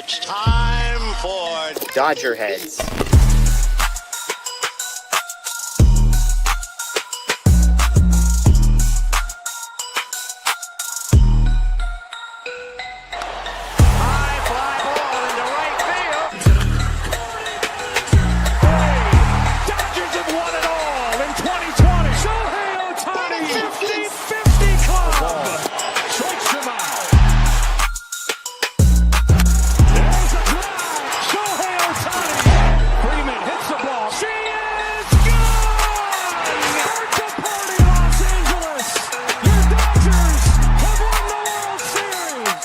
It's time for DodgerHeads. high fly ball into right field. Dodgers have won it all in 2020. Shohei Ohtani, 50-50 club. Strikes him out. There's a drive. Shohei Ohtani. Freeman hits the ball. She is gone. Start the party, Los Angeles. Your Dodgers have won the World Series.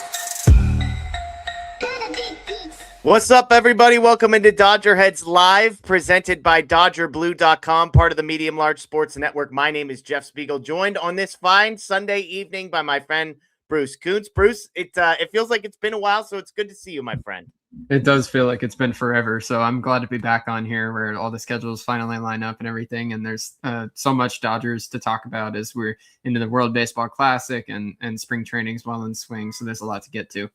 What's up, everybody? Welcome into DodgerHeads Live, presented by DodgerBlue.com, part of the Medium Large Sports Network. My name is Jeff Spiegel, joined on this fine Sunday evening by my friend Bruce Kuntz. Bruce, it feels like it's been a while, so it's good to see you, my friend. It does feel like it's been forever, so I'm glad to be back on here where all the schedules finally line up and everything, and there's so much Dodgers to talk about as we're into the World Baseball Classic and spring training's well in swing, so there's a lot to get to.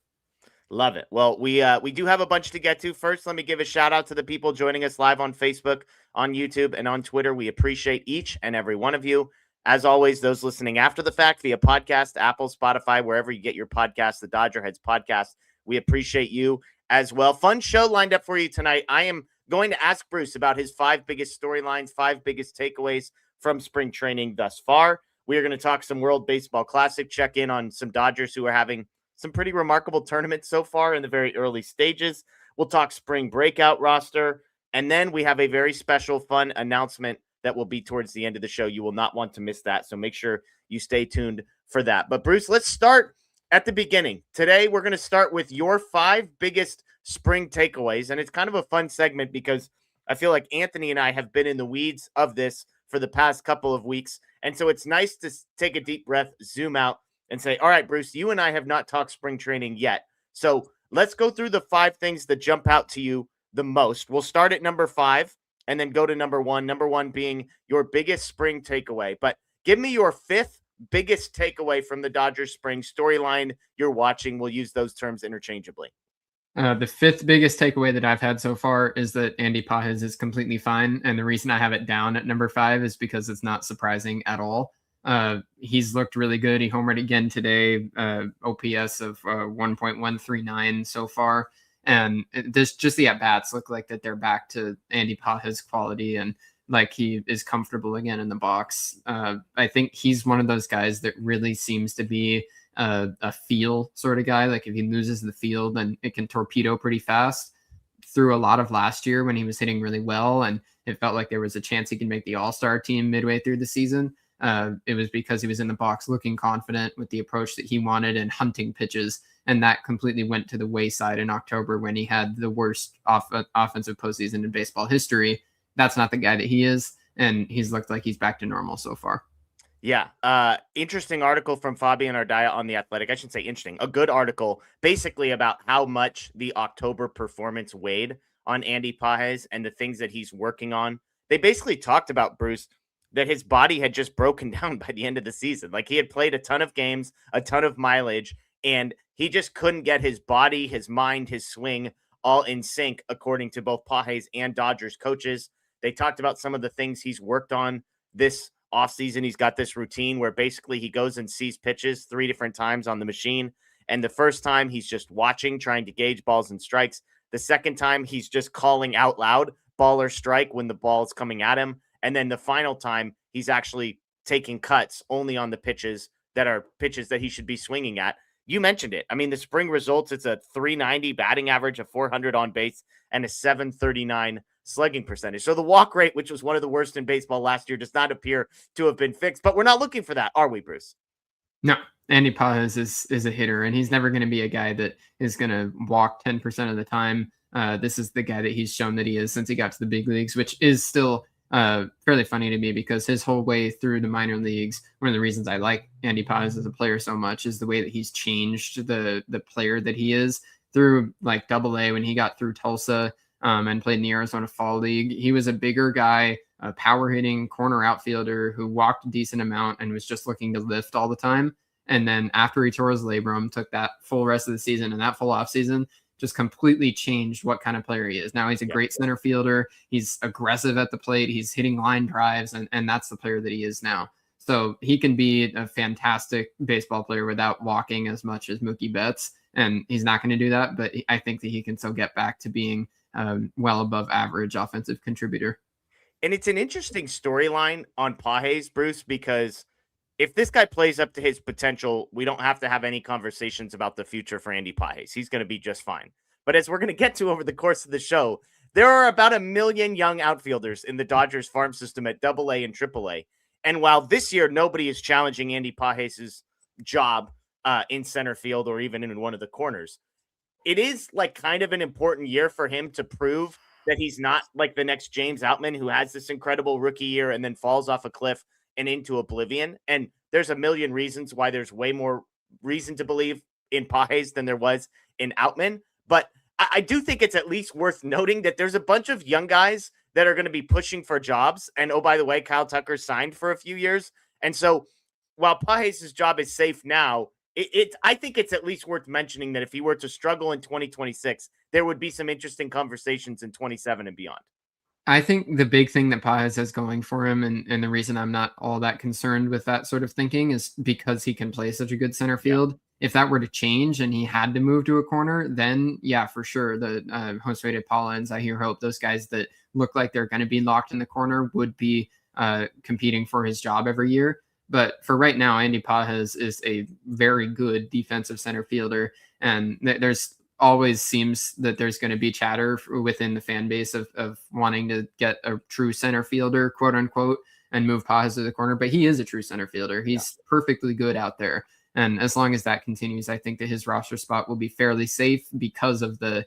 Love it. Well, we do have a bunch to get to. First, let me give a shout out to the people joining us live on Facebook, on YouTube, and on Twitter. We appreciate each and every one of you. As always, those listening after the fact via podcast, Apple, Spotify, wherever you get your podcast, the DodgerHeads podcast, we appreciate you as well. Fun show lined up for you tonight. I am going to ask Bruce about his 5 biggest storylines, 5 biggest takeaways from spring training thus far. We are going to talk some World Baseball Classic, check in on some Dodgers who are having some pretty remarkable tournaments so far in the very early stages. We'll talk spring breakout roster. And then we have a very special, fun announcement that will be towards the end of the show. You will not want to miss that. So make sure you stay tuned for that. But Bruce, let's start at the beginning. Today, we're going to start with your 5 biggest spring takeaways. And it's kind of a fun segment because I feel like Anthony and I have been in the weeds of this for the past couple of weeks. And so it's nice to take a deep breath, zoom out, and say, all right, Bruce, you and I have not talked spring training yet. So let's go through the 5 things that jump out to you the most. We'll start at number 5 and then go to number 1. Number 1 being your biggest spring takeaway. But give me your 5th biggest takeaway from the Dodgers spring storyline you're watching. We'll use those terms interchangeably. The 5th biggest takeaway that I've had so far is that Andy Pages is completely fine. And the reason I have it down at number 5 is because it's not surprising at all. He's looked really good. He homered again today, OPS of 1.139 so far. And just the at-bats look like that they're back to Andy Pages quality and like he is comfortable again in the box. I think he's one of those guys that really seems to be a feel sort of guy. Like if he loses the field, then it can torpedo pretty fast. Through a lot of last year when he was hitting really well and it felt like there was a chance he could make the All-Star team midway through the season. It was because he was in the box looking confident with the approach that he wanted and hunting pitches. And that completely went to the wayside in October when he had the worst offensive postseason in baseball history. That's not the guy that he is. And he's looked like he's back to normal so far. Yeah. Interesting article from Fabian Ardaya on The Athletic. I shouldn't say interesting. A good article basically about how much the October performance weighed on Andy Pages and the things that he's working on. They basically talked about, Bruce, that his body had just broken down by the end of the season. Like he had played a ton of games, a ton of mileage, and he just couldn't get his body, his mind, his swing all in sync, according to both Pages and Dodgers coaches. They talked about some of the things he's worked on this offseason. He's got this routine where basically he goes and sees pitches 3 different times on the machine. And the first time he's just watching, trying to gauge balls and strikes. The second time he's just calling out loud, ball or strike when the ball is coming at him. And then the final time, he's actually taking cuts only on the pitches that are pitches that he should be swinging at. You mentioned it. I mean, the spring results, it's a 390 batting average, a 400 on base, and a 739 slugging percentage. So the walk rate, which was one of the worst in baseball last year, does not appear to have been fixed. But we're not looking for that, are we, Bruce? No, Andy Pages is a hitter, and he's never going to be a guy that is going to walk 10% of the time. This is the guy that he's shown that he is since he got to the big leagues, which is still fairly funny to me because his whole way through the minor leagues, one of the reasons I like Andy Pages as a player so much is the way that he's changed the player that he is through like Double-A when he got through Tulsa and played in the Arizona Fall League. He was a bigger guy, a power hitting corner outfielder who walked a decent amount and was just looking to lift all the time. And then after he tore his labrum, took that full rest of the season and that full off season, just completely changed what kind of player he is. Now he's a great center fielder. He's aggressive at the plate. He's hitting line drives, and that's the player that he is now. So he can be a fantastic baseball player without walking as much as Mookie Betts, and he's not going to do that. But I think that he can still get back to being well above average offensive contributor. And it's an interesting storyline on Pages, Bruce, because if this guy plays up to his potential, we don't have to have any conversations about the future for Andy Pages. He's going to be just fine. But as we're going to get to over the course of the show, there are about 1 million young outfielders in the Dodgers farm system at AA and AAA. And while this year nobody is challenging Andy Pages' job in center field or even in one of the corners, it is like kind of an important year for him to prove that he's not like the next James Outman who has this incredible rookie year and then falls off a cliff and into oblivion. And there's a million reasons why there's way more reason to believe in Pages than there was in Outman. But I do think it's at least worth noting that there's a bunch of young guys that are going to be pushing for jobs. And oh, by the way, Kyle Tucker signed for a few years. And so while Pages' job is safe now, I think it's at least worth mentioning that if he were to struggle in 2026, there would be some interesting conversations in 27 and beyond. I think the big thing that Pages has going for him, and the reason I'm not all that concerned with that sort of thinking, is because he can play such a good center field. Yeah. If that were to change and he had to move to a corner, then yeah, for sure, the Jose de Paula and Zahir Hope, those guys that look like they're going to be locked in the corner, would be competing for his job every year. But for right now, Andy Pages is a very good defensive center fielder, and there's always seems that there's going to be chatter within the fan base of wanting to get a true center fielder, quote unquote, and move Pages to the corner. But he is a true center fielder. He's perfectly good out there. And as long as that continues, I think that his roster spot will be fairly safe because of the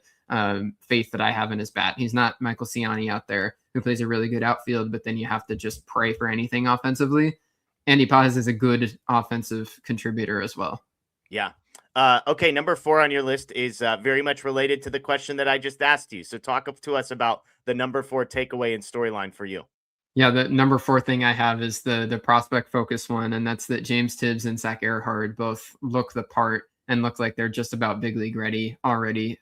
faith that I have in his bat. He's not Michael Ciani out there who plays a really good outfield, but then you have to just pray for anything offensively. Andy Pages is a good offensive contributor as well. Yeah. Okay, number 4 on your list is very much related to the question that I just asked you. So talk to us about the number 4 takeaway and storyline for you. Yeah, the number 4 thing I have is the prospect focus one, and that's that James Tibbs and Zach Earhart both look the part and look like they're just about big league ready already.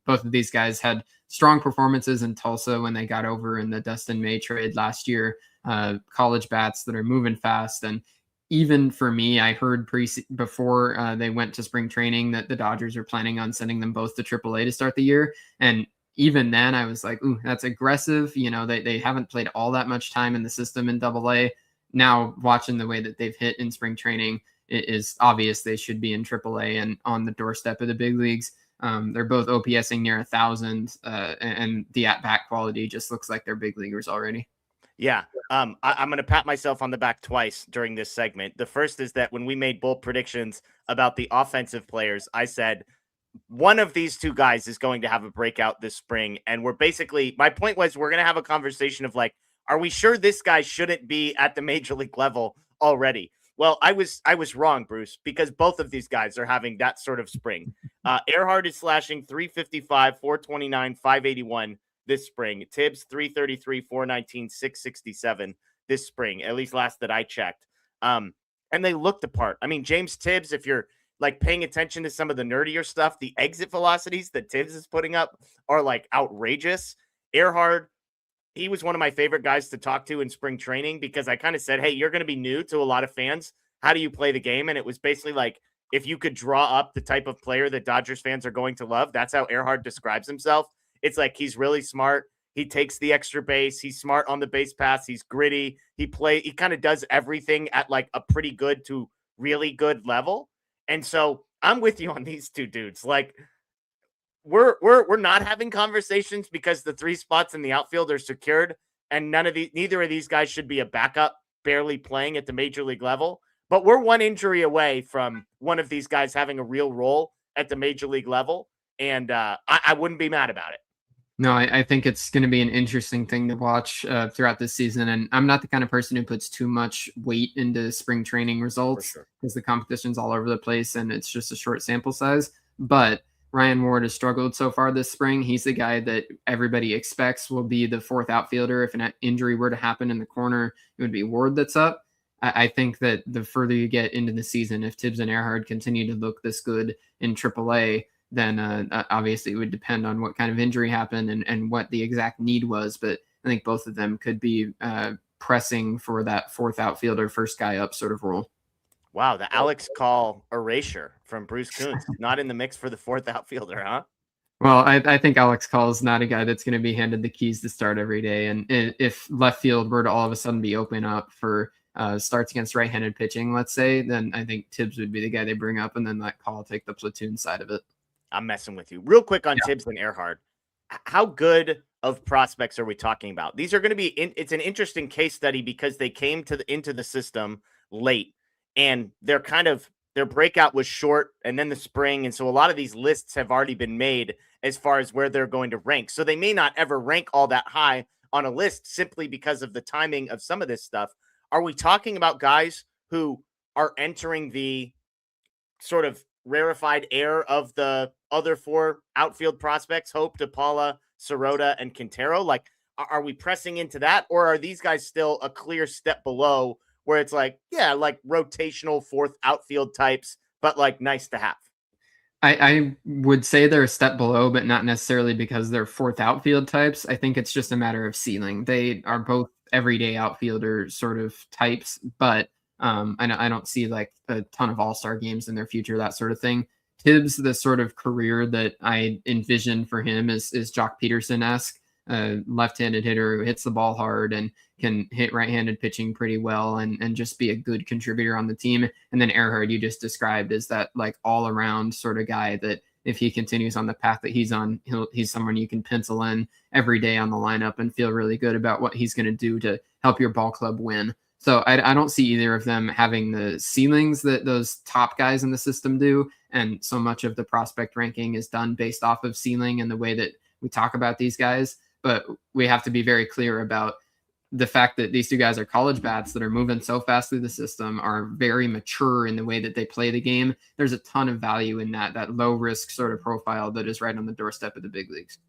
Both of these guys had strong performances in Tulsa when they got over in the Dustin May trade last year. College bats that are moving fast. And even for me, I heard before they went to spring training that the Dodgers are planning on sending them both to AAA to start the year. And even then I was like, ooh, that's aggressive. You know, they haven't played all that much time in the system in AA. Now watching the way that they've hit in spring training, it is obvious they should be in AAA and on the doorstep of the big leagues. They're both OPSing near 1,000 and the at-bat quality just looks like they're big leaguers already. Yeah, I'm going to pat myself on the back twice during this segment. The first is that when we made bold predictions about the offensive players, I said one of these two guys is going to have a breakout this spring. And we're basically, my point was we're going to have a conversation of like, are we sure this guy shouldn't be at the major league level already? Well, I was wrong, Bruce, because both of these guys are having that sort of spring. Earhart is slashing 355, 429, 581. This spring. Tibbs 333, 419, 667 this spring, at least last that I checked. And they looked apart. I mean, James Tibbs, if you're like paying attention to some of the nerdier stuff, the exit velocities that Tibbs is putting up are like outrageous. Earhart, he was one of my favorite guys to talk to in spring training because I kind of said, hey, you're going to be new to a lot of fans. How do you play the game? And it was basically like, if you could draw up the type of player that Dodgers fans are going to love, that's how Earhart describes himself. It's like he's really smart. He takes the extra base. He's smart on the base pass. He's gritty. He kind of does everything at like a pretty good to really good level. And so I'm with you on these two dudes. Like we're not having conversations because the 3 spots in the outfield are secured, and neither of these guys should be a backup barely playing at the major league level. But we're one injury away from one of these guys having a real role at the major league level, and I wouldn't be mad about it. No, I think it's going to be an interesting thing to watch throughout this season. And I'm not the kind of person who puts too much weight into spring training results because the competition's all over the place and it's just a short sample size. But Ryan Ward has struggled so far this spring. He's the guy that everybody expects will be the 4th outfielder. If an injury were to happen in the corner, it would be Ward that's up. I think that the further you get into the season, if Tibbs and Earhart continue to look this good in AAA, then obviously it would depend on what kind of injury happened and what the exact need was. But I think both of them could be pressing for that fourth outfielder, first guy up sort of role. Wow, the Alex Call erasure from Bruce Kuntz, not in the mix for the fourth outfielder, huh? Well, I think Alex Call is not a guy that's going to be handed the keys to start every day. And if left field were to all of a sudden be open up for starts against right-handed pitching, let's say, then I think Tibbs would be the guy they bring up, and then let Call take the platoon side of it. I'm messing with you. Real quick on Tibbs and Earhart. How good of prospects are we talking about? These are going to be, it's an interesting case study because they came into the system late, and their breakout was short and then the spring. And so a lot of these lists have already been made as far as where they're going to rank. So they may not ever rank all that high on a list simply because of the timing of some of this stuff. Are we talking about guys who are entering the sort of rarefied air of the other four outfield prospects, Hope, DePaula, Sirota, and Quintero? Like, are we pressing into that, or are these guys still a clear step below where it's like, yeah, like rotational fourth outfield types, but like nice to have? I would say they're a step below, but not necessarily because they're fourth outfield types. I think it's just a matter of ceiling. They are both everyday outfielder sort of types, but I don't see like a ton of all-star games in their future, that sort of thing. Tibbs, the sort of career that I envision for him is Jock Peterson-esque, left-handed hitter who hits the ball hard and can hit right-handed pitching pretty well and just be a good contributor on the team. And then Earhart, you just described, is that like all-around sort of guy that if he continues on the path that he's on, he's someone you can pencil in every day on the lineup and feel really good about what he's going to do to help your ball club win. So I don't see either of them having the ceilings that those top guys in the system do. And so much of the prospect ranking is done based off of ceiling and the way that we talk about these guys. But we have to be very clear about the fact that these two guys are college bats that are moving so fast through the system, are very mature in the way that they play the game. There's a ton of value in that low risk sort of profile that is right on the doorstep of the big leagues.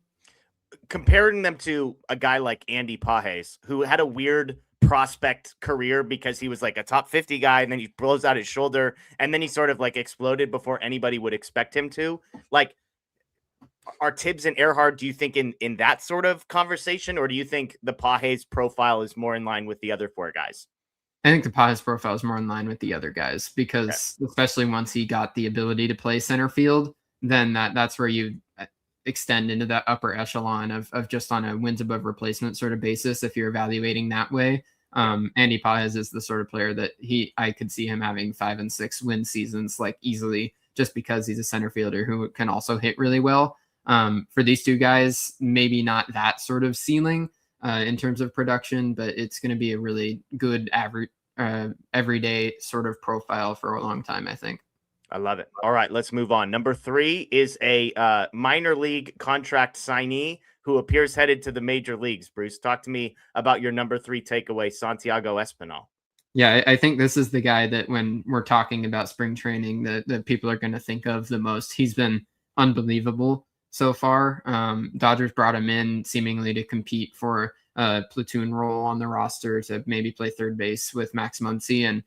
Comparing them to a guy like Andy Pages, who had a weird prospect career because he was like a top 50 guy and then he blows out his shoulder and then he sort of like exploded before anybody would expect him to. Like, are Tibbs and Earhart, do you think in that sort of conversation, or do you think the Pages profile is more in line with the other four guys? I think the Pages profile is more in line with the other guys because especially once he got the ability to play center field, then that's where you extend into that upper echelon of just on a wins above replacement sort of basis if you're evaluating that way. Andy Pages is the sort of player that I could see him having 5 and 6 win seasons like easily, just because he's a center fielder who can also hit really well. For these two guys, maybe not that sort of ceiling in terms of production, but it's going to be a really good average everyday sort of profile for a long time, I think. I love it. All right, let's move on. Number 3 is a minor league contract signee who appears headed to the major leagues. Bruce, talk to me about your number 3 takeaway, Santiago Espinal. Yeah, I think this is the guy that when we're talking about spring training that people are going to think of the most. He's been unbelievable so far. Dodgers brought him in seemingly to compete for a platoon role on the roster to maybe play third base with Max Muncy, and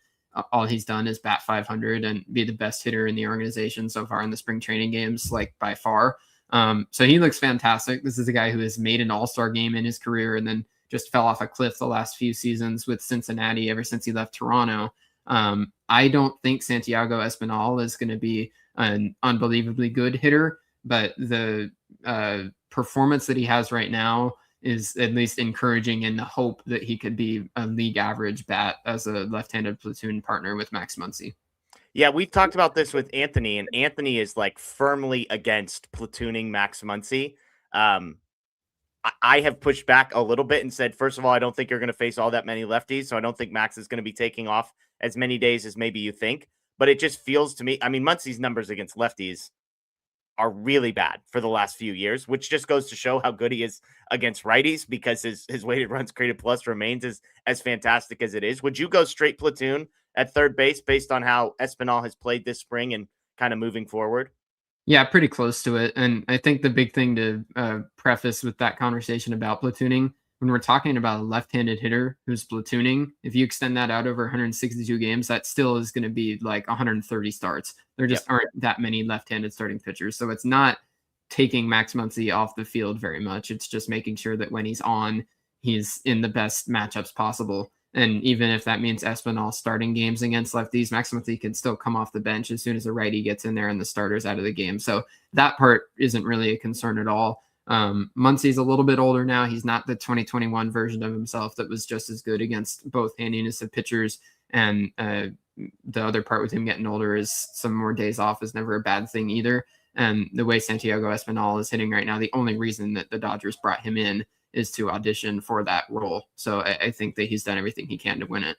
all he's done is bat 500 and be the best hitter in the organization so far in the spring training games, like by far. So he looks fantastic. This is a guy who has made an all-star game in his career and then just fell off a cliff the last few seasons with Cincinnati ever since he left Toronto. I don't think Santiago Espinal is going to be an unbelievably good hitter, but the performance that he has right now is at least encouraging in the hope that he could be a league average bat as a left-handed platoon partner with Max Muncy. Yeah, we've talked about this with Anthony, and Anthony is like firmly against platooning Max Muncy. I have pushed back a little bit and said, first of all, I don't think you're going to face all that many lefties, so I don't think Max is going to be taking off as many days as maybe you think. But it just feels to me, I mean, Muncy's numbers against lefties are really bad for the last few years, which just goes to show how good he is against righties, because his weighted runs created plus remains as fantastic as it is. Would you go straight platoon at third base based on how Espinal has played this spring and kind of moving forward? Yeah, pretty close to it. And I think the big thing to preface with that conversation about platooning, when we're talking about a left-handed hitter who's platooning, if you extend that out over 162 games, that still is going to be like 130 starts. There just aren't that many left-handed starting pitchers. So it's not taking Max Muncy off the field very much. It's just making sure that when he's on, he's in the best matchups possible. And even if that means Espinal starting games against lefties, Max Muncy can still come off the bench as soon as a righty gets in there and the starter's out of the game. So that part isn't really a concern at all. Muncy's a little bit older now. He's not the 2021 version of himself that was just as good against both handiness of pitchers. And the other part with him getting older is some more days off is never a bad thing either. And the way Santiago Espinal is hitting right now, the only reason that the Dodgers brought him in is to audition for that role. So I think that he's done everything he can to win it.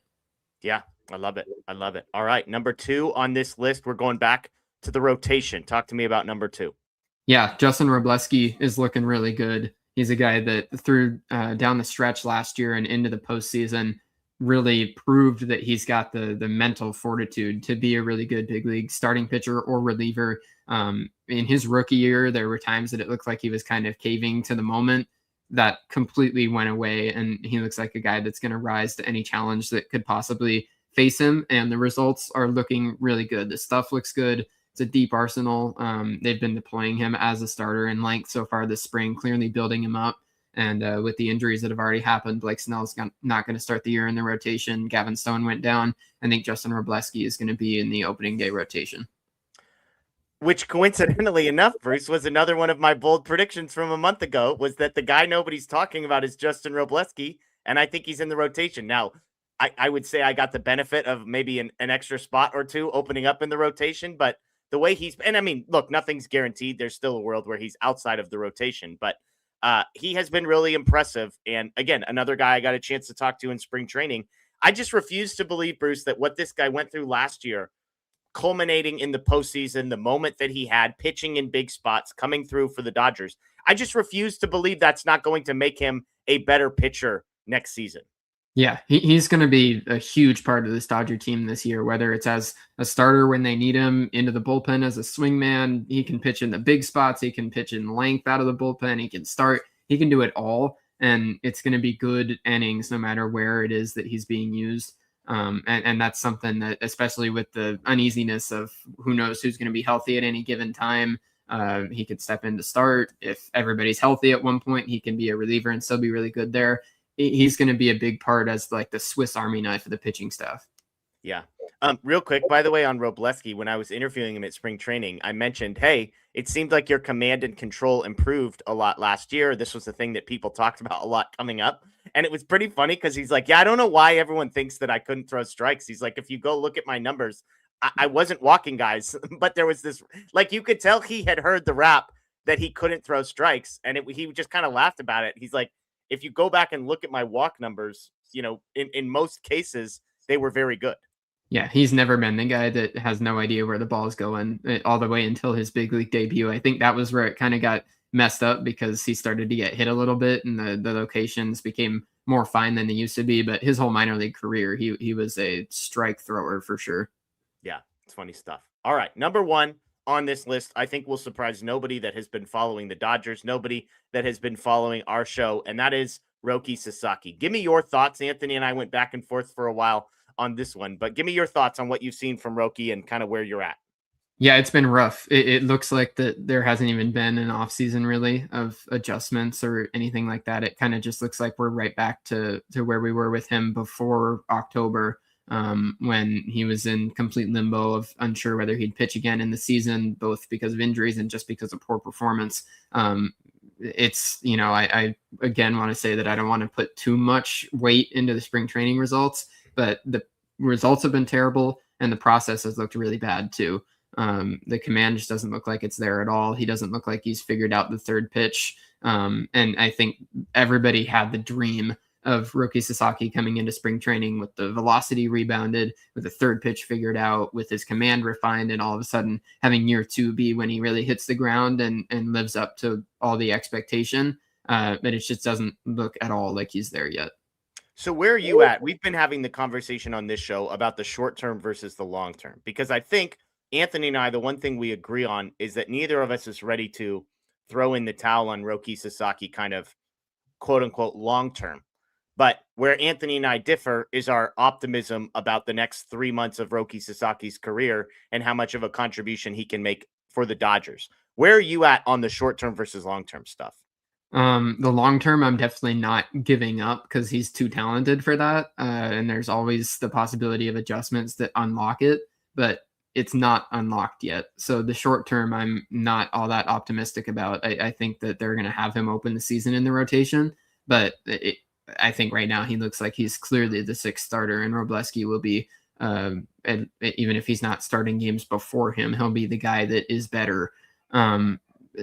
Yeah, I love it. I love it. All right, number 2 on this list, we're going back to the rotation. Talk to me about number 2. Yeah, Justin Robleski is looking really good. He's a guy that threw down the stretch last year and into the postseason really proved that he's got the mental fortitude to be a really good big league starting pitcher or reliever. In his rookie year, there were times that it looked like he was kind of caving to the moment. That completely went away, and he looks like a guy that's going to rise to any challenge that could possibly face him, and the results are looking really good. The stuff looks good. It's a deep arsenal. They've been deploying him as a starter in length so far this spring, clearly building him up. And with the injuries that have already happened, Blake Snell's not going to start the year in the rotation. Gavin Stone went down. I think Justin Robleski is going to be in the opening day rotation. Which coincidentally enough, Bruce, was another one of my bold predictions from a month ago, was that the guy nobody's talking about is Justin Robleski, and I think he's in the rotation. Now, I would say I got the benefit of maybe an extra spot or two opening up in the rotation, but the way and I mean, look, nothing's guaranteed. There's still a world where he's outside of the rotation, but he has been really impressive. And again, another guy I got a chance to talk to in spring training. I just refuse to believe, Bruce, that what this guy went through last year, culminating in the postseason, the moment that he had pitching in big spots, coming through for the Dodgers, I just refuse to believe that's not going to make him a better pitcher next season. Yeah, he's going to be a huge part of this Dodger team this year, whether it's as a starter when they need him, into the bullpen as a swingman. He can pitch in the big spots. He can pitch in length out of the bullpen. He can start. He can do it all, and it's going to be good innings no matter where it is that he's being used. And that's something that, especially with the uneasiness of who knows who's going to be healthy at any given time, he could step in to start. If everybody's healthy at one point, he can be a reliever and still be really good there. He's going to be a big part as like the Swiss Army knife of the pitching staff. Yeah. Real quick, by the way, on Robleski, when I was interviewing him at spring training, I mentioned, hey, it seemed like your command and control improved a lot last year. This was the thing that people talked about a lot coming up. And it was pretty funny because he's like, yeah, I don't know why everyone thinks that I couldn't throw strikes. He's like, if you go look at my numbers, I wasn't walking guys, but there was this, like, you could tell he had heard the rap that he couldn't throw strikes. And he just kind of laughed about it. He's like, if you go back and look at my walk numbers, you know, in most cases, they were very good. Yeah, he's never been the guy that has no idea where the ball is going all the way until his big league debut. I think that was where it kind of got messed up because he started to get hit a little bit and the locations became more fine than they used to be. But his whole minor league career, he was a strike thrower for sure. Yeah, it's funny stuff. All right, number 1 on this list, I think will surprise nobody that has been following the Dodgers, nobody that has been following our show, and that is Roki Sasaki. Give me your thoughts. Anthony and I went back and forth for a while on this one, but give me your thoughts on what you've seen from Roki and kind of where you're at. Yeah, it's been rough. It looks like that there hasn't even been an off season really of adjustments or anything like that. It kind of just looks like we're right back to where we were with him before October, when he was in complete limbo of unsure whether he'd pitch again in the season, both because of injuries and just because of poor performance. It's, you know, I again want to say that I don't want to put too much weight into the spring training results, but the results have been terrible and the process has looked really bad too. The command just doesn't look like it's there at all. He doesn't look like he's figured out the third pitch. And I think everybody had the dream of Roki Sasaki coming into spring training with the velocity rebounded, with the third pitch figured out, with his command refined, and all of a sudden having year 2 be when he really hits the ground and lives up to all the expectation. But it just doesn't look at all like he's there yet. So where are you at? We've been having the conversation on this show about the short term versus the long term, because I think Anthony and I, the one thing we agree on is that neither of us is ready to throw in the towel on Roki Sasaki kind of quote unquote long term. But where Anthony and I differ is our optimism about the next 3 months of Roki Sasaki's career and how much of a contribution he can make for the Dodgers. Where are you at on the short term versus long term stuff? The long term, I'm definitely not giving up because he's too talented for that. And there's always the possibility of adjustments that unlock it, but it's not unlocked yet. So the short term, I'm not all that optimistic about. I think that they're going to have him open the season in the rotation, but I think right now he looks like he's clearly the sixth starter, and Robleski will be, and even if he's not starting games before him, he'll be the guy that is better.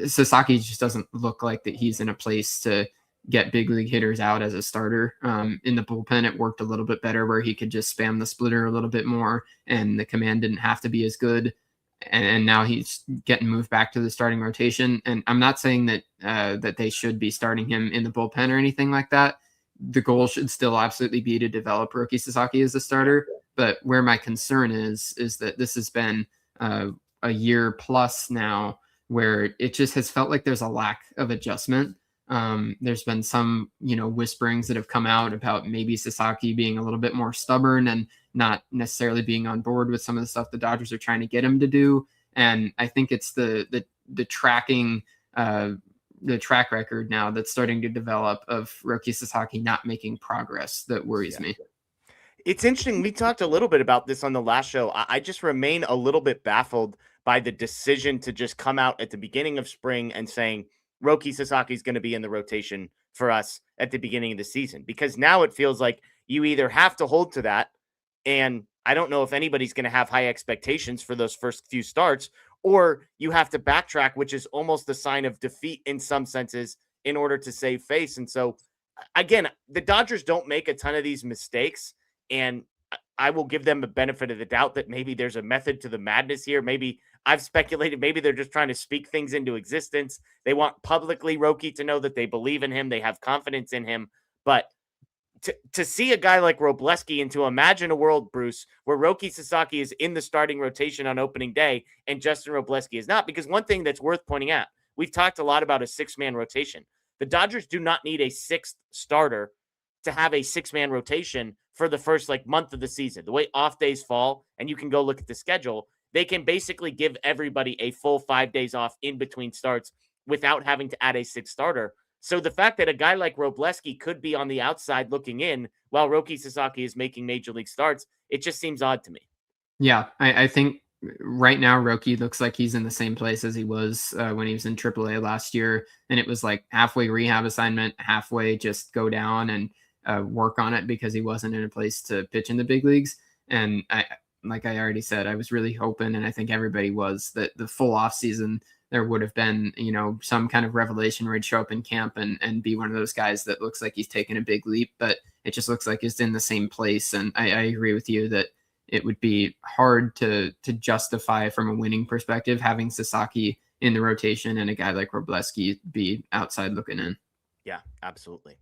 Sasaki just doesn't look like that he's in a place to get big league hitters out as a starter. In the bullpen, it worked a little bit better where he could just spam the splitter a little bit more and the command didn't have to be as good. And now he's getting moved back to the starting rotation. And I'm not saying that that they should be starting him in the bullpen or anything like that. The goal should still absolutely be to develop Roki Sasaki as a starter. But where my concern is that this has been a year plus now where it just has felt like there's a lack of adjustment. There's been some, whisperings that have come out about maybe Sasaki being a little bit more stubborn and not necessarily being on board with some of the stuff the Dodgers are trying to get him to do. And I think it's the tracking, the track record now that's starting to develop of Roki Sasaki not making progress that worries me. It's interesting. We talked a little bit about this on the last show. I just remain a little bit baffled by the decision to just come out at the beginning of spring and saying Roki Sasaki is going to be in the rotation for us at the beginning of the season, because now it feels like you either have to hold to that, and I don't know if anybody's going to have high expectations for those first few starts, or you have to backtrack, which is almost a sign of defeat in some senses in order to save face. And so, again, the Dodgers don't make a ton of these mistakes, and I will give them the benefit of the doubt that maybe there's a method to the madness here. Maybe I've speculated, maybe they're just trying to speak things into existence. They want publicly Roki to know that they believe in him. They have confidence in him. But to see a guy like Robleski and to imagine a world, Bruce, where Roki Sasaki is in the starting rotation on opening day and Justin Robleski is not, because one thing that's worth pointing out, we've talked a lot about a six-man rotation. The Dodgers do not need a sixth starter to have a six-man rotation for the first month of the season. The way off days fall, and you can go look at the schedule, they can basically give everybody a full 5 days off in between starts without having to add a sixth starter. So the fact that a guy like Robleski could be on the outside looking in while Roki Sasaki is making major league starts, it just seems odd to me. Yeah, I think right now Roki looks like he's in the same place as he was when he was in AAA last year. And it was like halfway rehab assignment, halfway just go down and work on it because he wasn't in a place to pitch in the big leagues. And like I already said, I was really hoping, and I think everybody was, that the full off season there would have been, some kind of revelation where he'd show up in camp and be one of those guys that looks like he's taken a big leap, but it just looks like he's in the same place. And I agree with you that it would be hard to justify from a winning perspective having Sasaki in the rotation and a guy like Robleski be outside looking in. Yeah, absolutely.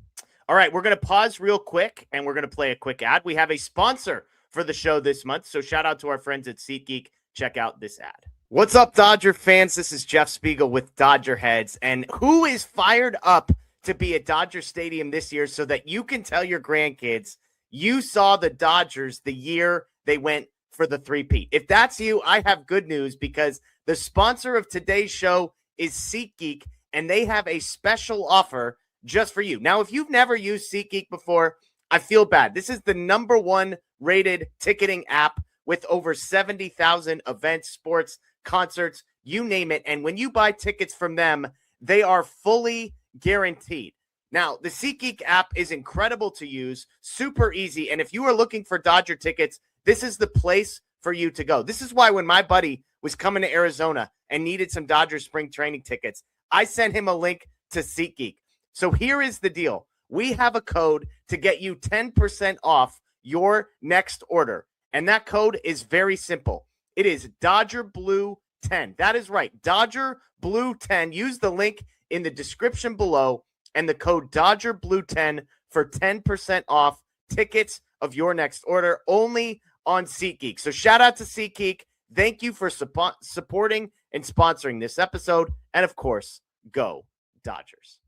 All right, we're going to pause real quick and we're going to play a quick ad. We have a sponsor for the show this month, so shout out to our friends at SeatGeek. Check out this ad. What's up, Dodger fans? This is Jeff Spiegel with DodgerHeads. And who is fired up to be at Dodger Stadium this year so that you can tell your grandkids you saw the Dodgers the year they went for the three-peat? If that's you, I have good news, because the sponsor of today's show is SeatGeek, and they have a special offer just for you. Now, if you've never used SeatGeek before, I feel bad. This is the #1 rated ticketing app with over 70,000 events, sports, concerts, you name it. And when you buy tickets from them, they are fully guaranteed. Now, the SeatGeek app is incredible to use, super easy. And if you are looking for Dodger tickets, this is the place for you to go. This is why when my buddy was coming to Arizona and needed some Dodger spring training tickets, I sent him a link to SeatGeek. So here is the deal. We have a code to get you 10% off your next order. And that code is very simple. It is Dodger Blue 10. That is right. Dodger Blue 10. Use the link in the description below and the code Dodger Blue 10 for 10% off tickets of your next order, only on SeatGeek. So shout out to SeatGeek. Thank you for supporting and sponsoring this episode. And of course, go Dodgers.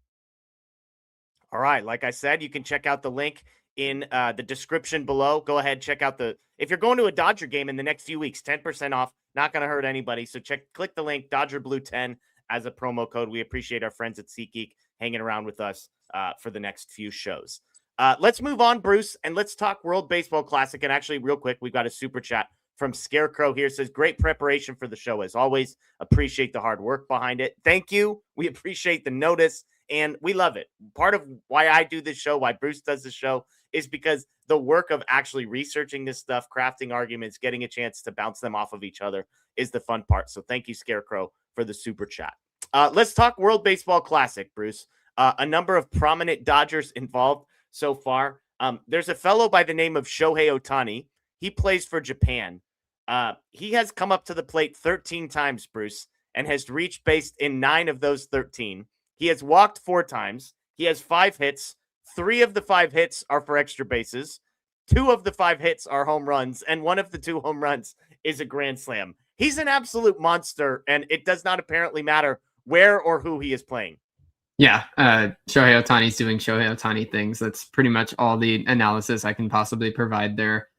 All right. Like I said, you can check out the link in the description below. Go ahead, check out if you're going to a Dodger game in the next few weeks, 10% off, not going to hurt anybody. So click the link, Dodger Blue 10 as a promo code. We appreciate our friends at SeatGeek hanging around with us for the next few shows. Let's move on, Bruce, and let's talk World Baseball Classic. And actually, real quick, we've got a super chat from Scarecrow here. It says, great preparation for the show as always. Appreciate the hard work behind it. Thank you. We appreciate the notice. And we love it. Part of why I do this show, why Bruce does this show, is because the work of actually researching this stuff, crafting arguments, getting a chance to bounce them off of each other is the fun part. So thank you, Scarecrow, for the super chat. Let's talk World Baseball Classic, Bruce. A number of prominent Dodgers involved so far. There's a fellow by the name of Shohei Ohtani. He plays for Japan. He has come up to the plate 13 times, Bruce, and has reached base in 9 of those 13. He has walked 4 times. He has 5 hits. 3 of the 5 hits are for extra bases. 2 of the 5 hits are home runs, and 1 of the 2 home runs is a grand slam. He's an absolute monster, and it does not apparently matter where or who he is playing. Yeah, Shohei Ohtani's doing Shohei Ohtani things. That's pretty much all the analysis I can possibly provide there.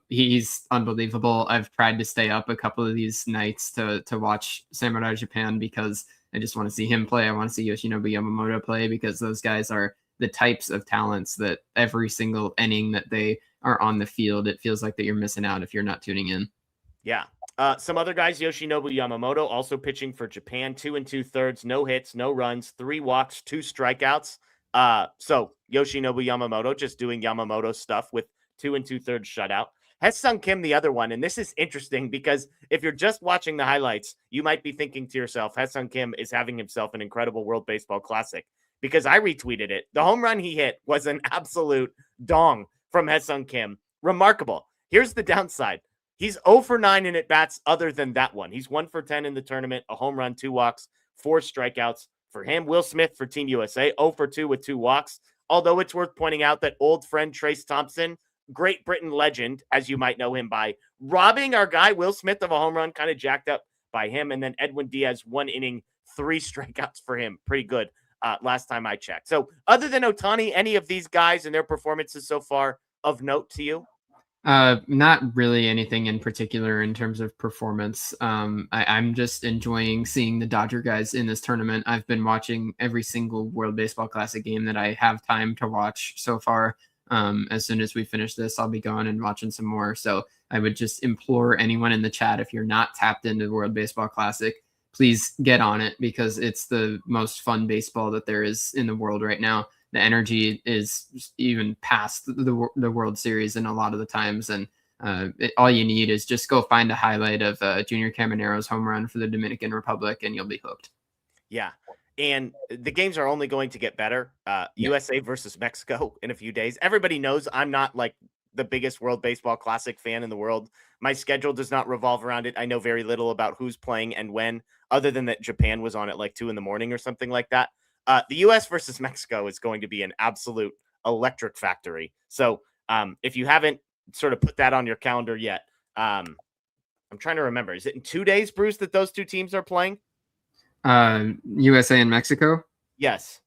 He's unbelievable. I've tried to stay up a couple of these nights to watch Samurai Japan because I just want to see him play. I want to see Yoshinobu Yamamoto play because those guys are the types of talents that every single inning that they are on the field, it feels like that you're missing out if you're not tuning in. Yeah. Some other guys, Yoshinobu Yamamoto, also pitching for Japan, 2 2/3, no hits, no runs, 3 walks, 2 strikeouts. So Yoshinobu Yamamoto just doing Yamamoto stuff with 2 2/3 shutout. Hyeseong Kim, the other one, and this is interesting because if you're just watching the highlights, you might be thinking to yourself, Hyeseong Kim is having himself an incredible World Baseball Classic because I retweeted it. The home run he hit was an absolute dong from Hyeseong Kim. Remarkable. Here's the downside. He's 0 for 9 in at-bats other than that one. He's 1 for 10 in the tournament, a home run, 2 walks, 4 strikeouts for him. Will Smith for Team USA, 0 for 2 with 2 walks. Although it's worth pointing out that old friend Trace Thompson, Great Britain legend, as you might know him by, robbing our guy Will Smith of a home run, kind of jacked up by him. And then Edwin Diaz, 1 inning, 3 strikeouts for him. Pretty good last time I checked. So other than Ohtani, any of these guys and their performances so far of note to you? Not really anything in particular in terms of performance. I'm just enjoying seeing the Dodger guys in this tournament. I've been watching every single World Baseball Classic game that I have time to watch so far. As soon as we finish this, I'll be going and watching some more. So I would just implore anyone in the chat, if you're not tapped into the World Baseball Classic, please get on it because it's the most fun baseball that there is in the world right now. The energy is even past the World Series in a lot of the times. And all you need is just go find a highlight of Junior Camaro's home run for the Dominican Republic and you'll be hooked. Yeah. And the games are only going to get better. USA versus Mexico in a few days. Everybody knows I'm not like the biggest World Baseball Classic fan in the world. My schedule does not revolve around it. I know very little about who's playing and when, other than that Japan was on at like 2 a.m. or something like that. The U.S. versus Mexico is going to be an absolute electric factory. So if you haven't sort of put that on your calendar yet, I'm trying to remember. Is it in 2 days, Bruce, that those 2 teams are playing? USA and Mexico? Yes.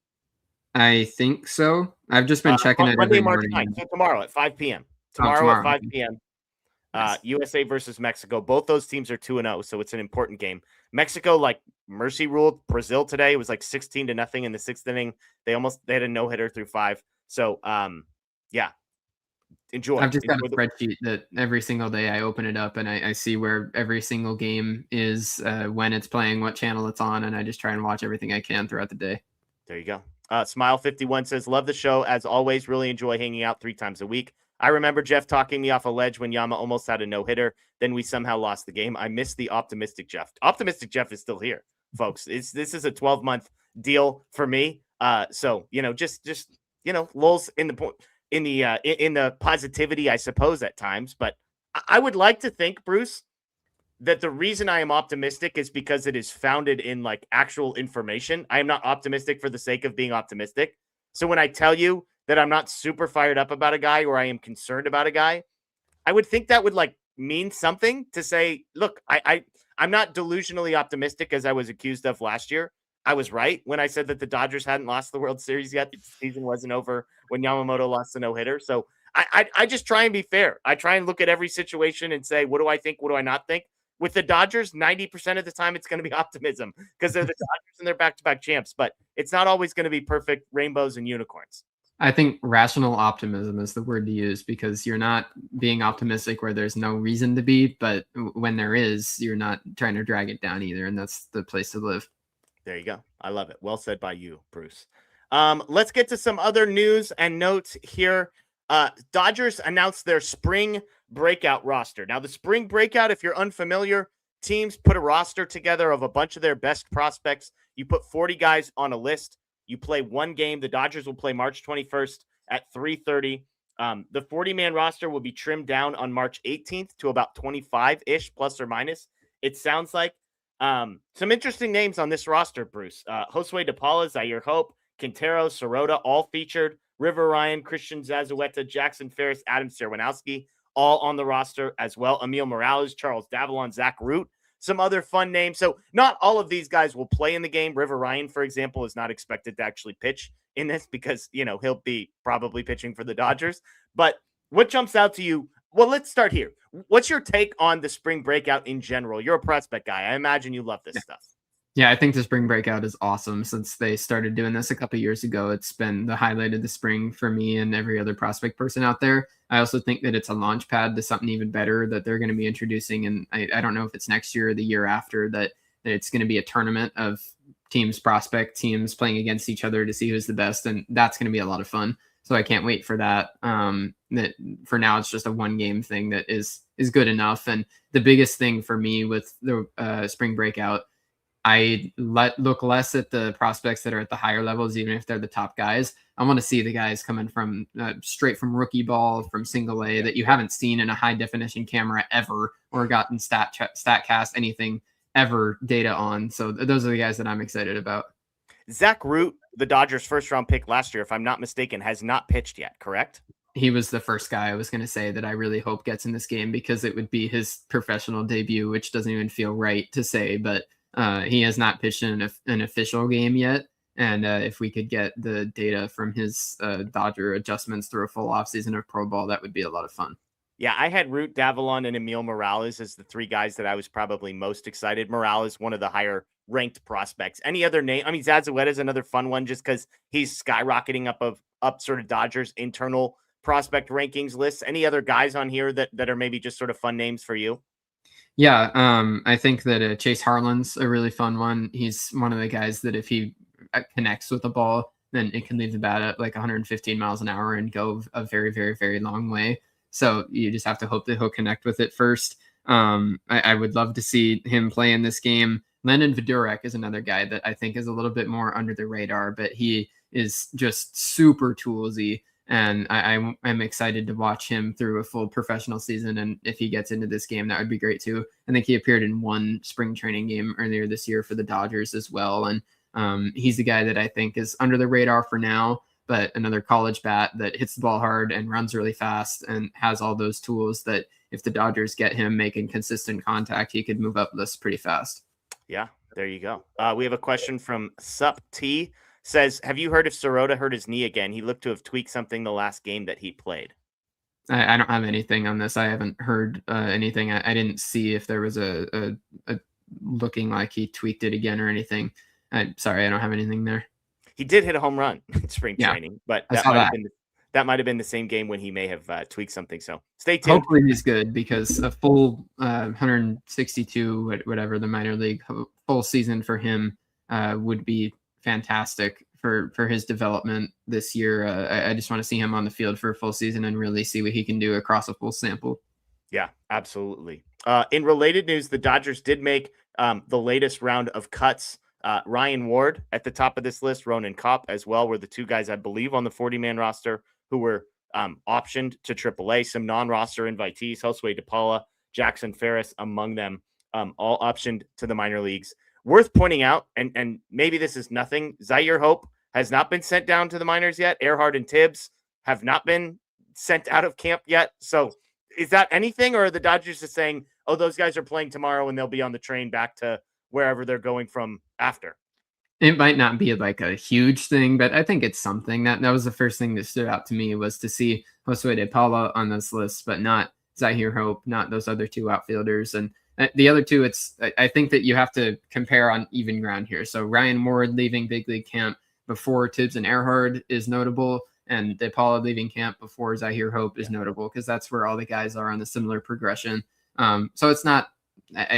I think so. I've just been checking it Monday, every March morning. 9th, so tomorrow at 5 p.m. Tomorrow at 5 p.m. Nice. USA versus Mexico. Both those teams are 2-0, so it's an important game. Mexico, like, mercy ruled Brazil today. It was like 16-0 in the 6th inning. They had a no-hitter through 5. So, yeah. Enjoy. I've just got a spreadsheet that every single day I open it up and I see where every single game is, when it's playing, what channel it's on, and I just try and watch everything I can throughout the day. There you go. Smile51 says, love the show. As always, really enjoy hanging out 3 times a week. I remember Jeff talking me off a ledge when Yama almost had a no-hitter. Then we somehow lost the game. I miss the optimistic Jeff. Optimistic Jeff is still here, folks. This is a 12-month deal for me. So, just lulls in the positivity, I suppose, at times. But I would like to think, Bruce, that the reason I am optimistic is because it is founded in like actual information. I am not optimistic for the sake of being optimistic. So when I tell you that I'm not super fired up about a guy or I am concerned about a guy, I would think that would like mean something to say, look, I'm not delusionally optimistic as I was accused of last year. I was right when I said that the Dodgers hadn't lost the World Series yet. The season wasn't over when Yamamoto lost the no-hitter. So I just try and be fair. I try and look at every situation and say, what do I think? What do I not think? With the Dodgers, 90% of the time, it's going to be optimism because they're the Dodgers and they're back-to-back champs. But it's not always going to be perfect rainbows and unicorns. I think rational optimism is the word to use because you're not being optimistic where there's no reason to be, but when there is, you're not trying to drag it down either. And that's the place to live. There you go. I love it. Well said by you, Bruce. Let's get to some other news and notes here. Dodgers announced their spring breakout roster. Now, the spring breakout, if you're unfamiliar, teams put a roster together of a bunch of their best prospects. You put 40 guys on a list. You play one game. The Dodgers will play March 21st at 3:30. The 40-man roster will be trimmed down on March 18th to about 25-ish, plus or minus. It sounds like some interesting names on this roster, Bruce. Josue DePaula, Zaire Hope, Quintero, Sirota, all featured. River Ryan, Christian Zazueta, Jackson Ferris, Adam Serwanowski, all on the roster as well. Emil Morales, Charles Davalon, Zach Root, some other fun names. So not all of these guys will play in the game. River Ryan, for example, is not expected to actually pitch in this because, he'll be probably pitching for the Dodgers. But what jumps out to you? Well, let's start here. What's your take on the spring breakout in general? You're a prospect guy. I imagine you love this stuff. Yeah, I think the spring breakout is awesome. Since they started doing this a couple years ago, it's been the highlight of the spring for me and every other prospect person out there. I also think that it's a launch pad to something even better that they're going to be introducing. And I don't know if it's next year or the year after that it's going to be a tournament of prospect teams playing against each other to see who's the best. And that's going to be a lot of fun. So I can't wait for that. That for now, it's just a one game thing that is good enough. And the biggest thing for me with the spring breakout, I look less at the prospects that are at the higher levels, even if they're the top guys. I want to see the guys coming from straight from rookie ball, from single A that you haven't seen in a high definition camera ever or gotten StatCast, anything ever data on. So those are the guys that I'm excited about. Zach Root, the Dodgers' first-round pick last year, if I'm not mistaken, has not pitched yet, correct? He was the first guy I was going to say that I really hope gets in this game because it would be his professional debut, which doesn't even feel right to say, but he has not pitched in an official game yet. And if we could get the data from his Dodger adjustments through a full offseason of pro ball, that would be a lot of fun. Yeah, I had Root, Davalon, and Emil Morales as the three guys that I was probably most excited. Morales, one of the higher ranked prospects. Any other name? I mean, Zazueta is another fun one just because he's skyrocketing up sort of Dodgers internal prospect rankings lists. Any other guys on here that are maybe just sort of fun names for you? Yeah, I think that Chase Harlan's a really fun one. He's one of the guys that if he connects with the ball, then it can leave the bat at like 115 miles an hour and go a very, very, very long way. So you just have to hope that he'll connect with it first. I would love to see him play in this game. Landon Vidurek is another guy that I think is a little bit more under the radar, but he is just super toolsy. And I'm excited to watch him through a full professional season. And if he gets into this game, that would be great too. I think he appeared in one spring training game earlier this year for the Dodgers as well. And he's the guy that I think is under the radar for now, but another college bat that hits the ball hard and runs really fast and has all those tools that if the Dodgers get him making consistent contact, he could move up lists pretty fast. Yeah, there you go. We have a question from Sup T. Says, have you heard if Sirota hurt his knee again? He looked to have tweaked something the last game that he played. I don't have anything on this. I haven't heard anything. I didn't see if there was a looking like he tweaked it again or anything. Sorry, I don't have anything there. He did hit a home run in spring training, but that might have been the same game when he may have tweaked something. So stay tuned. Hopefully he's good because a full 162, whatever the minor league full season for him would be fantastic for his development this year. I just want to see him on the field for a full season and really see what he can do across a full sample. Yeah, absolutely. In related news, the Dodgers did make the latest round of cuts. Ryan Ward at the top of this list, Ronan Kopp as well, were the two guys I believe on the 40-man roster who were optioned to AAA. Some non-roster invitees, Josue DePaula, Jackson Ferris among them, all optioned to the minor leagues. Worth pointing out, and maybe this is nothing, Zaire Hope has not been sent down to the minors yet. Earhart and Tibbs have not been sent out of camp yet. So is that anything, or are the Dodgers just saying, oh, those guys are playing tomorrow and they'll be on the train back to wherever they're going from after? It might not be like a huge thing, but I think it's something. That was the first thing that stood out to me, was to see Josue de Paula on this list, but not Zahir Hope, not those other two outfielders. And the other two, I think that you have to compare on even ground here. So Ryan Ward leaving big league camp before Tibbs and Earhart is notable, and de Paula leaving camp before Zahir Hope is notable, because that's where all the guys are on the similar progression. So it's not,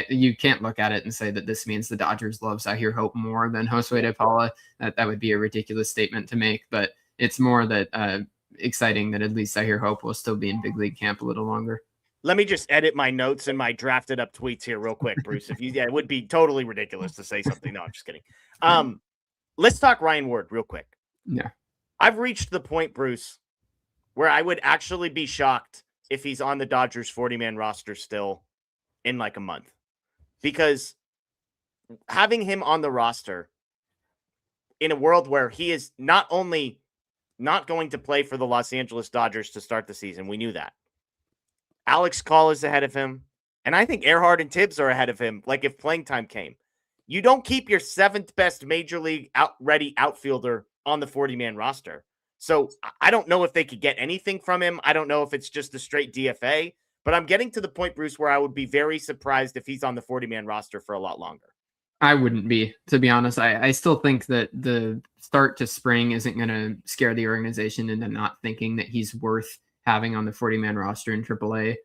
you can't look at it and say that this means the Dodgers love Zahir Hope more than Josue de Paula. That would be a ridiculous statement to make, but it's more that exciting that at least Zahir Hope will still be in big league camp a little longer. Let me just edit my notes and my drafted up tweets here real quick, Bruce. It would be totally ridiculous to say something. No, I'm just kidding. Let's talk Ryan Ward real quick. Yeah. I've reached the point, Bruce, where I would actually be shocked if he's on the Dodgers 40-man roster still in like a month, because having him on the roster in a world where he is not only not going to play for the Los Angeles Dodgers to start the season, we knew that. Alex Call is ahead of him, and I think Earhart and Tibbs are ahead of him, like if playing time came. You don't keep your 7th best major league ready outfielder on the 40-man roster. So I don't know if they could get anything from him. I don't know if it's just a straight DFA, but I'm getting to the point, Bruce, where I would be very surprised if he's on the 40-man roster for a lot longer. I wouldn't be, to be honest. I still think that the start to spring isn't going to scare the organization into not thinking that he's worth having on the 40-man roster in AAA.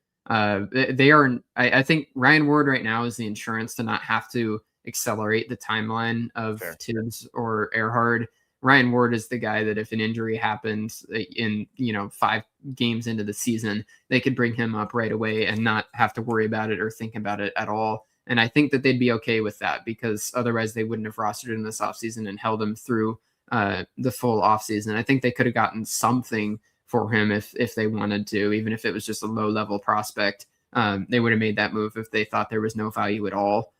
They are. I think Ryan Ward right now is the insurance to not have to accelerate the timeline of Tibbs or Earhart. Ryan Ward is the guy that if an injury happens in 5 games into the season, they could bring him up right away and not have to worry about it or think about it at all. And I think that they'd be okay with that, because otherwise they wouldn't have rostered him this offseason and held him through the full offseason. I think they could have gotten something for him if they wanted to, even if it was just a low-level prospect. They would have made that move if they thought there was no value at all.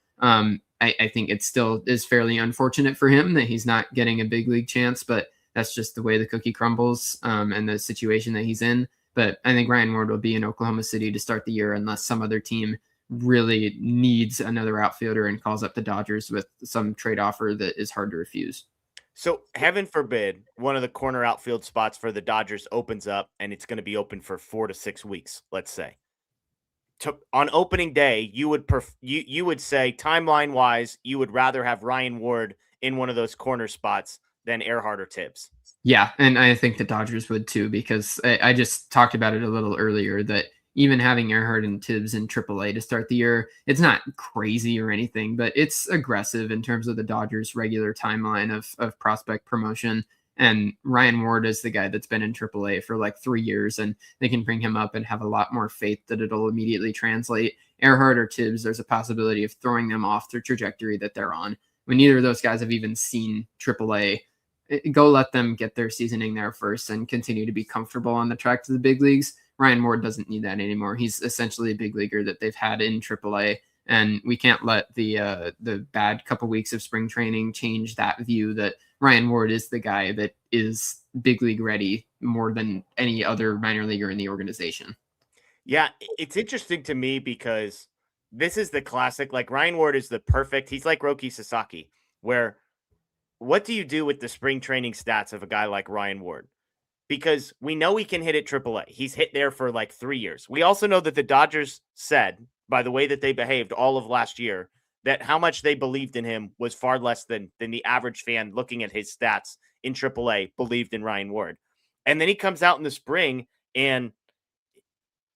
I think it still is fairly unfortunate for him that he's not getting a big league chance, but that's just the way the cookie crumbles and the situation that he's in. But I think Ryan Ward will be in Oklahoma City to start the year unless some other team really needs another outfielder and calls up the Dodgers with some trade offer that is hard to refuse. So heaven forbid one of the corner outfield spots for the Dodgers opens up, and it's going to be open for 4 to 6 weeks, let's say. On opening day, you would say, timeline wise, you would rather have Ryan Ward in one of those corner spots than Earhart or Tibbs. Yeah, and I think the Dodgers would too, because I just talked about it a little earlier that even having Earhart and Tibbs in AAA to start the year, it's not crazy or anything, but it's aggressive in terms of the Dodgers' regular timeline of prospect promotion. And Ryan Ward is the guy that's been in AAA for like 3 years, and they can bring him up and have a lot more faith that it'll immediately translate. Earhart or Tibbs, there's a possibility of throwing them off their trajectory that they're on. When neither of those guys have even seen AAA, go let them get their seasoning there first and continue to be comfortable on the track to the big leagues. Ryan Ward doesn't need that anymore. He's essentially a big leaguer that they've had in AAA, and we can't let the bad couple weeks of spring training change that view that Ryan Ward is the guy that is big league ready more than any other minor leaguer in the organization. Yeah, it's interesting to me because this is the classic, like Ryan Ward is the perfect, he's like Roki Sasaki, where what do you do with the spring training stats of a guy like Ryan Ward? Because we know he can hit at AAA. He's hit there for like 3 years. We also know that the Dodgers said, by the way that they behaved all of last year, that how much they believed in him was far less than the average fan looking at his stats in AAA believed in Ryan Ward. And then he comes out in the spring and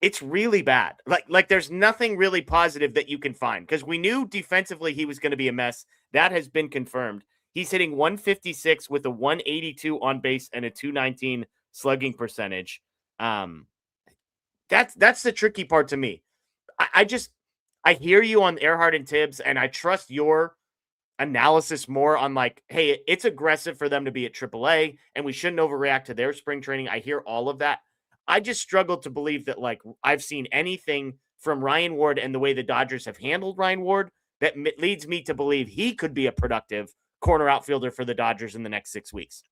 it's really bad. Like there's nothing really positive that you can find, because we knew defensively he was going to be a mess. That has been confirmed. He's hitting 156 with a 182 on base and a 219 slugging percentage. That's the tricky part to me. I hear you on Earhart and Tibbs, and I trust your analysis more on like, hey, it's aggressive for them to be at AAA, and we shouldn't overreact to their spring training. I hear all of that. I just struggle to believe that like I've seen anything from Ryan Ward and the way the Dodgers have handled Ryan Ward that leads me to believe he could be a productive corner outfielder for the Dodgers in the next 6 weeks.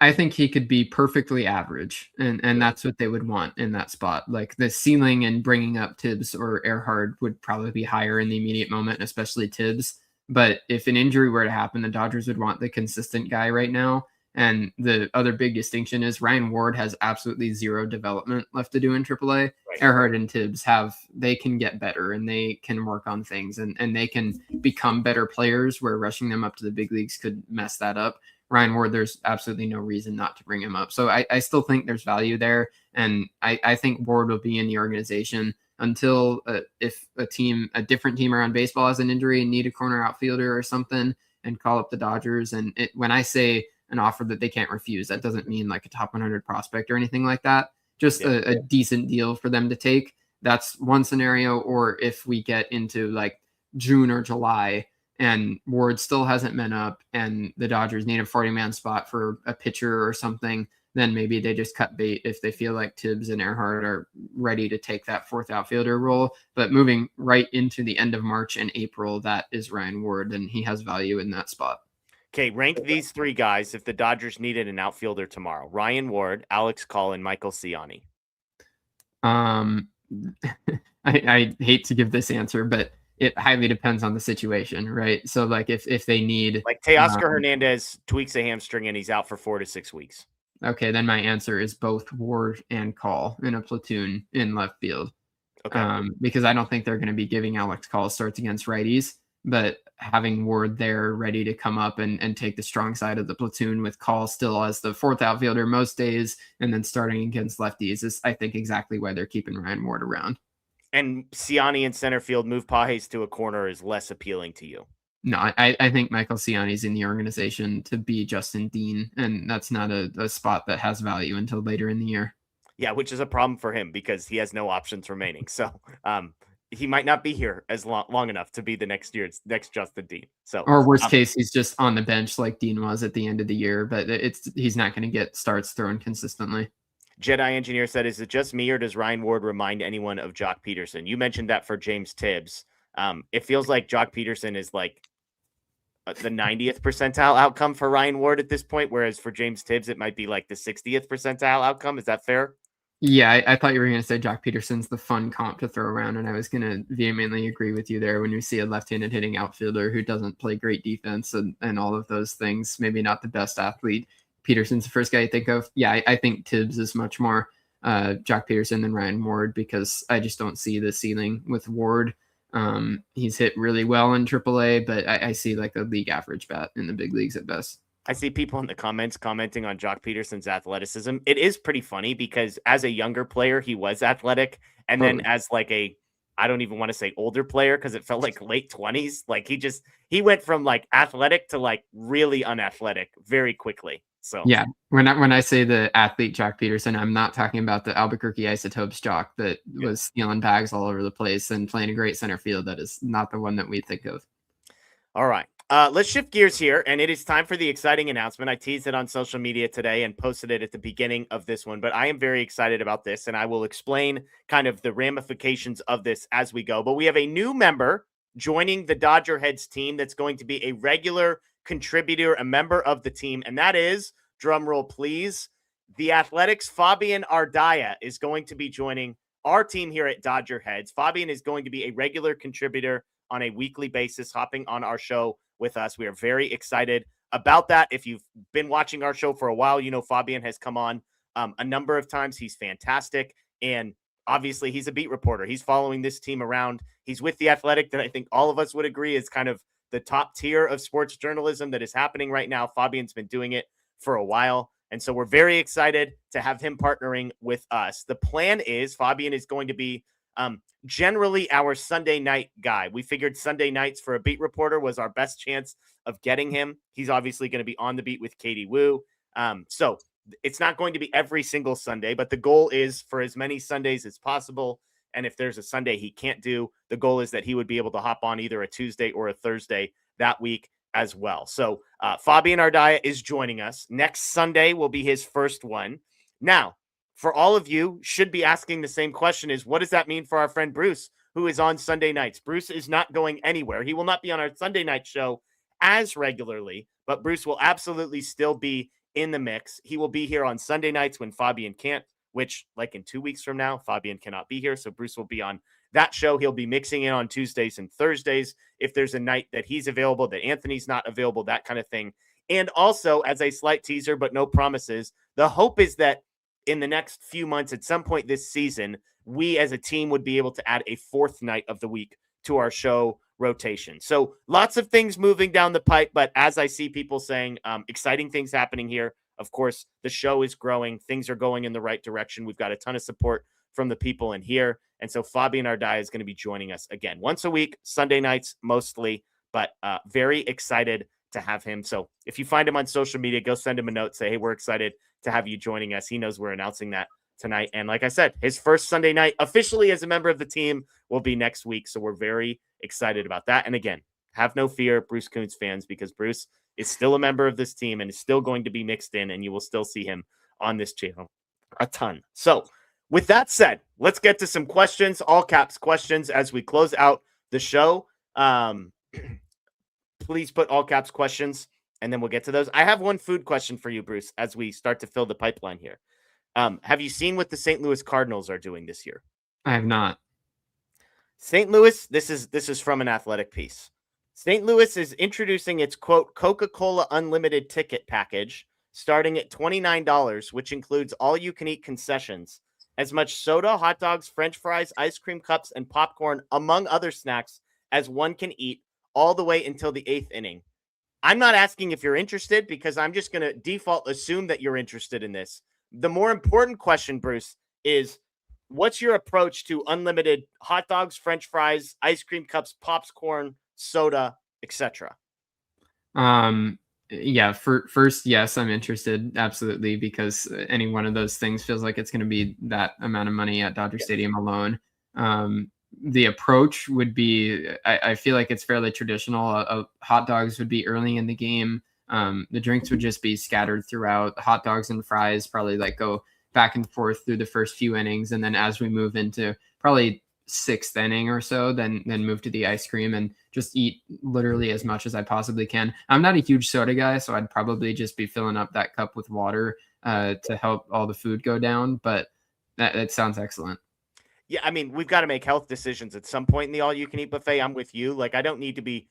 I think he could be perfectly average, and that's what they would want in that spot. Like the ceiling and bringing up Tibbs or Earhart would probably be higher in the immediate moment, especially Tibbs. But if an injury were to happen, the Dodgers would want the consistent guy right now. And the other big distinction is Ryan Ward has absolutely zero development left to do in AAA. Right. Earhart and Tibbs they can get better and they can work on things and they can become better players where rushing them up to the big leagues could mess that up. Ryan Ward, there's absolutely no reason not to bring him up. So I still think there's value there. And I think Ward will be in the organization until if a different team around baseball has an injury and need a corner outfielder or something and call up the Dodgers. And when I say an offer that they can't refuse, that doesn't mean like a top 100 prospect or anything like that. Just a decent deal for them to take. That's one scenario. Or if we get into like June or July and Ward still hasn't been up and the Dodgers need a 40-man spot for a pitcher or something, then maybe they just cut bait if they feel like Tibbs and Earhart are ready to take that fourth outfielder role. But moving right into the end of March and April, that is Ryan Ward, and he has value in that spot. Okay, rank these three guys if the Dodgers needed an outfielder tomorrow. Ryan Ward, Alex Call, and Michael Ciani. I hate to give this answer, but it highly depends on the situation, right? So like if they need like Teoscar Hernandez tweaks a hamstring and he's out for 4 to 6 weeks. Okay, then my answer is both Ward and Call in a platoon in left field. Okay. Because I don't think they're going to be giving Alex Call starts against righties, but having Ward there ready to come up and take the strong side of the platoon with Call still as the fourth outfielder most days and then starting against lefties is, I think, exactly why they're keeping Ryan Ward around. And Ciani in center field, move Pages to a corner is less appealing to you. No, I think Michael Ciani's in the organization to be Justin Dean, and that's not a spot that has value until later in the year. Yeah, which is a problem for him because he has no options remaining. So he might not be here as long enough to be the next Justin Dean. So, or worst case, he's just on the bench like Dean was at the end of the year, but he's not going to get starts thrown consistently. Jedi Engineer said, is it just me or does Ryan Ward remind anyone of Jock Peterson? You mentioned that for James Tibbs. It feels like Jock Peterson is like the 90th percentile outcome for Ryan Ward at this point, whereas for James Tibbs, it might be like the 60th percentile outcome. Is that fair? Yeah, I thought you were going to say Jock Peterson's the fun comp to throw around, and I was going to vehemently agree with you there when you see a left-handed hitting outfielder who doesn't play great defense and all of those things, maybe not the best athlete. Peterson's the first guy you think of. Yeah, I think Tibbs is much more Jock Peterson than Ryan Ward because I just don't see the ceiling with Ward. He's hit really well in AAA, but I see like a league average bat in the big leagues at best. I see people in the comments commenting on Jock Peterson's athleticism. It is pretty funny because as a younger player, he was athletic. And then as like I don't even want to say older player because it felt like late 20s. Like he went from like athletic to like really unathletic very quickly. So yeah, when I say the athlete Jock Peterson, I'm not talking about the Albuquerque Isotopes Jock that was stealing bags all over the place and playing a great center field. That is not the one that we think of. All right. Let's shift gears here, and it is time for the exciting announcement. I teased it on social media today and posted it at the beginning of this one, but I am very excited about this, and I will explain kind of the ramifications of this as we go. But we have a new member joining the DodgerHeads team that's going to be a regular contributor, a member of the team, and that is, drum roll please, the Athletics' Fabian Ardaya is going to be joining our team here at DodgerHeads. Fabian is going to be a regular contributor on a weekly basis, hopping on our show with us. We are very excited about that. If you've been watching our show for a while, you know Fabian has come on a number of times. He's fantastic. And obviously he's a beat reporter. He's following this team around. He's with the Athletic that I think all of us would agree is kind of the top tier of sports journalism that is happening right now. Fabian's been doing it for a while. And so we're very excited to have him partnering with us. The plan is Fabian is going to be generally our Sunday night guy. We figured Sunday nights for a beat reporter was our best chance of getting him. He's obviously going to be on the beat with Katie Wu. So it's not going to be every single Sunday, but the goal is for as many Sundays as possible. And if there's a Sunday he can't do, the goal is that he would be able to hop on either a Tuesday or a Thursday that week as well. So Fabian Ardaya is joining us. Next Sunday will be his first one. Now, for all of you should be asking the same question is, what does that mean for our friend Bruce, who is on Sunday nights? Bruce is not going anywhere. He will not be on our Sunday night show as regularly, but Bruce will absolutely still be in the mix. He will be here on Sunday nights when Fabian can't, which like in 2 weeks from now, Fabian cannot be here. So Bruce will be on that show, he'll be mixing in on Tuesdays and Thursdays. If there's a night that he's available, that Anthony's not available, that kind of thing. And also, as a slight teaser, but no promises, the hope is that in the next few months, at some point this season, we as a team would be able to add a fourth night of the week to our show rotation. So lots of things moving down the pipe, but as I see people saying, exciting things happening here. Of course, the show is growing. Things are going in the right direction. We've got a ton of support from the people in here. And so Fabian Ardai is going to be joining us again once a week, Sunday nights mostly, but very excited to have him. So if you find him on social media, go send him a note. Say, hey, we're excited to have you joining us. He knows we're announcing that tonight. And like I said, his first Sunday night officially as a member of the team will be next week. So we're very excited about that. And again, have no fear, Bruce Kuntz fans, because Bruce is still a member of this team and is still going to be mixed in, and you will still see him on this channel a ton. So with that said, let's get to some questions, all caps questions as we close out the show. Please put all caps questions, and then we'll get to those. I have one food question for you, Bruce, as we start to fill the pipeline here. Have you seen what the St. Louis Cardinals are doing this year? I have not. St. Louis, this is from an Athletic piece. St. Louis is introducing its, quote, Coca-Cola Unlimited ticket package starting at $29, which includes all-you-can-eat concessions, as much soda, hot dogs, French fries, ice cream cups, and popcorn, among other snacks, as one can eat all the way until the 8th inning. I'm not asking if you're interested because I'm just going to default assume that you're interested in this. The more important question, Bruce, is what's your approach to unlimited hot dogs, French fries, ice cream cups, popcorn, soda, etc.? Yeah, first, yes, I'm interested. Absolutely. Because any one of those things feels like it's going to be that amount of money at Dodger Stadium alone. The approach would be, I feel like it's fairly traditional. Hot dogs would be early in the game. The drinks would just be scattered throughout. Hot dogs and fries probably like go back and forth through the first few innings. And then as we move into probably 6th inning or so, then move to the ice cream and just eat literally as much as I possibly can. I'm not a huge soda guy, so I'd probably just be filling up that cup with water to help all the food go down. But that sounds excellent. Yeah, I mean, we've got to make health decisions at some point in the all-you-can-eat buffet. I'm with you. Like, I don't need to be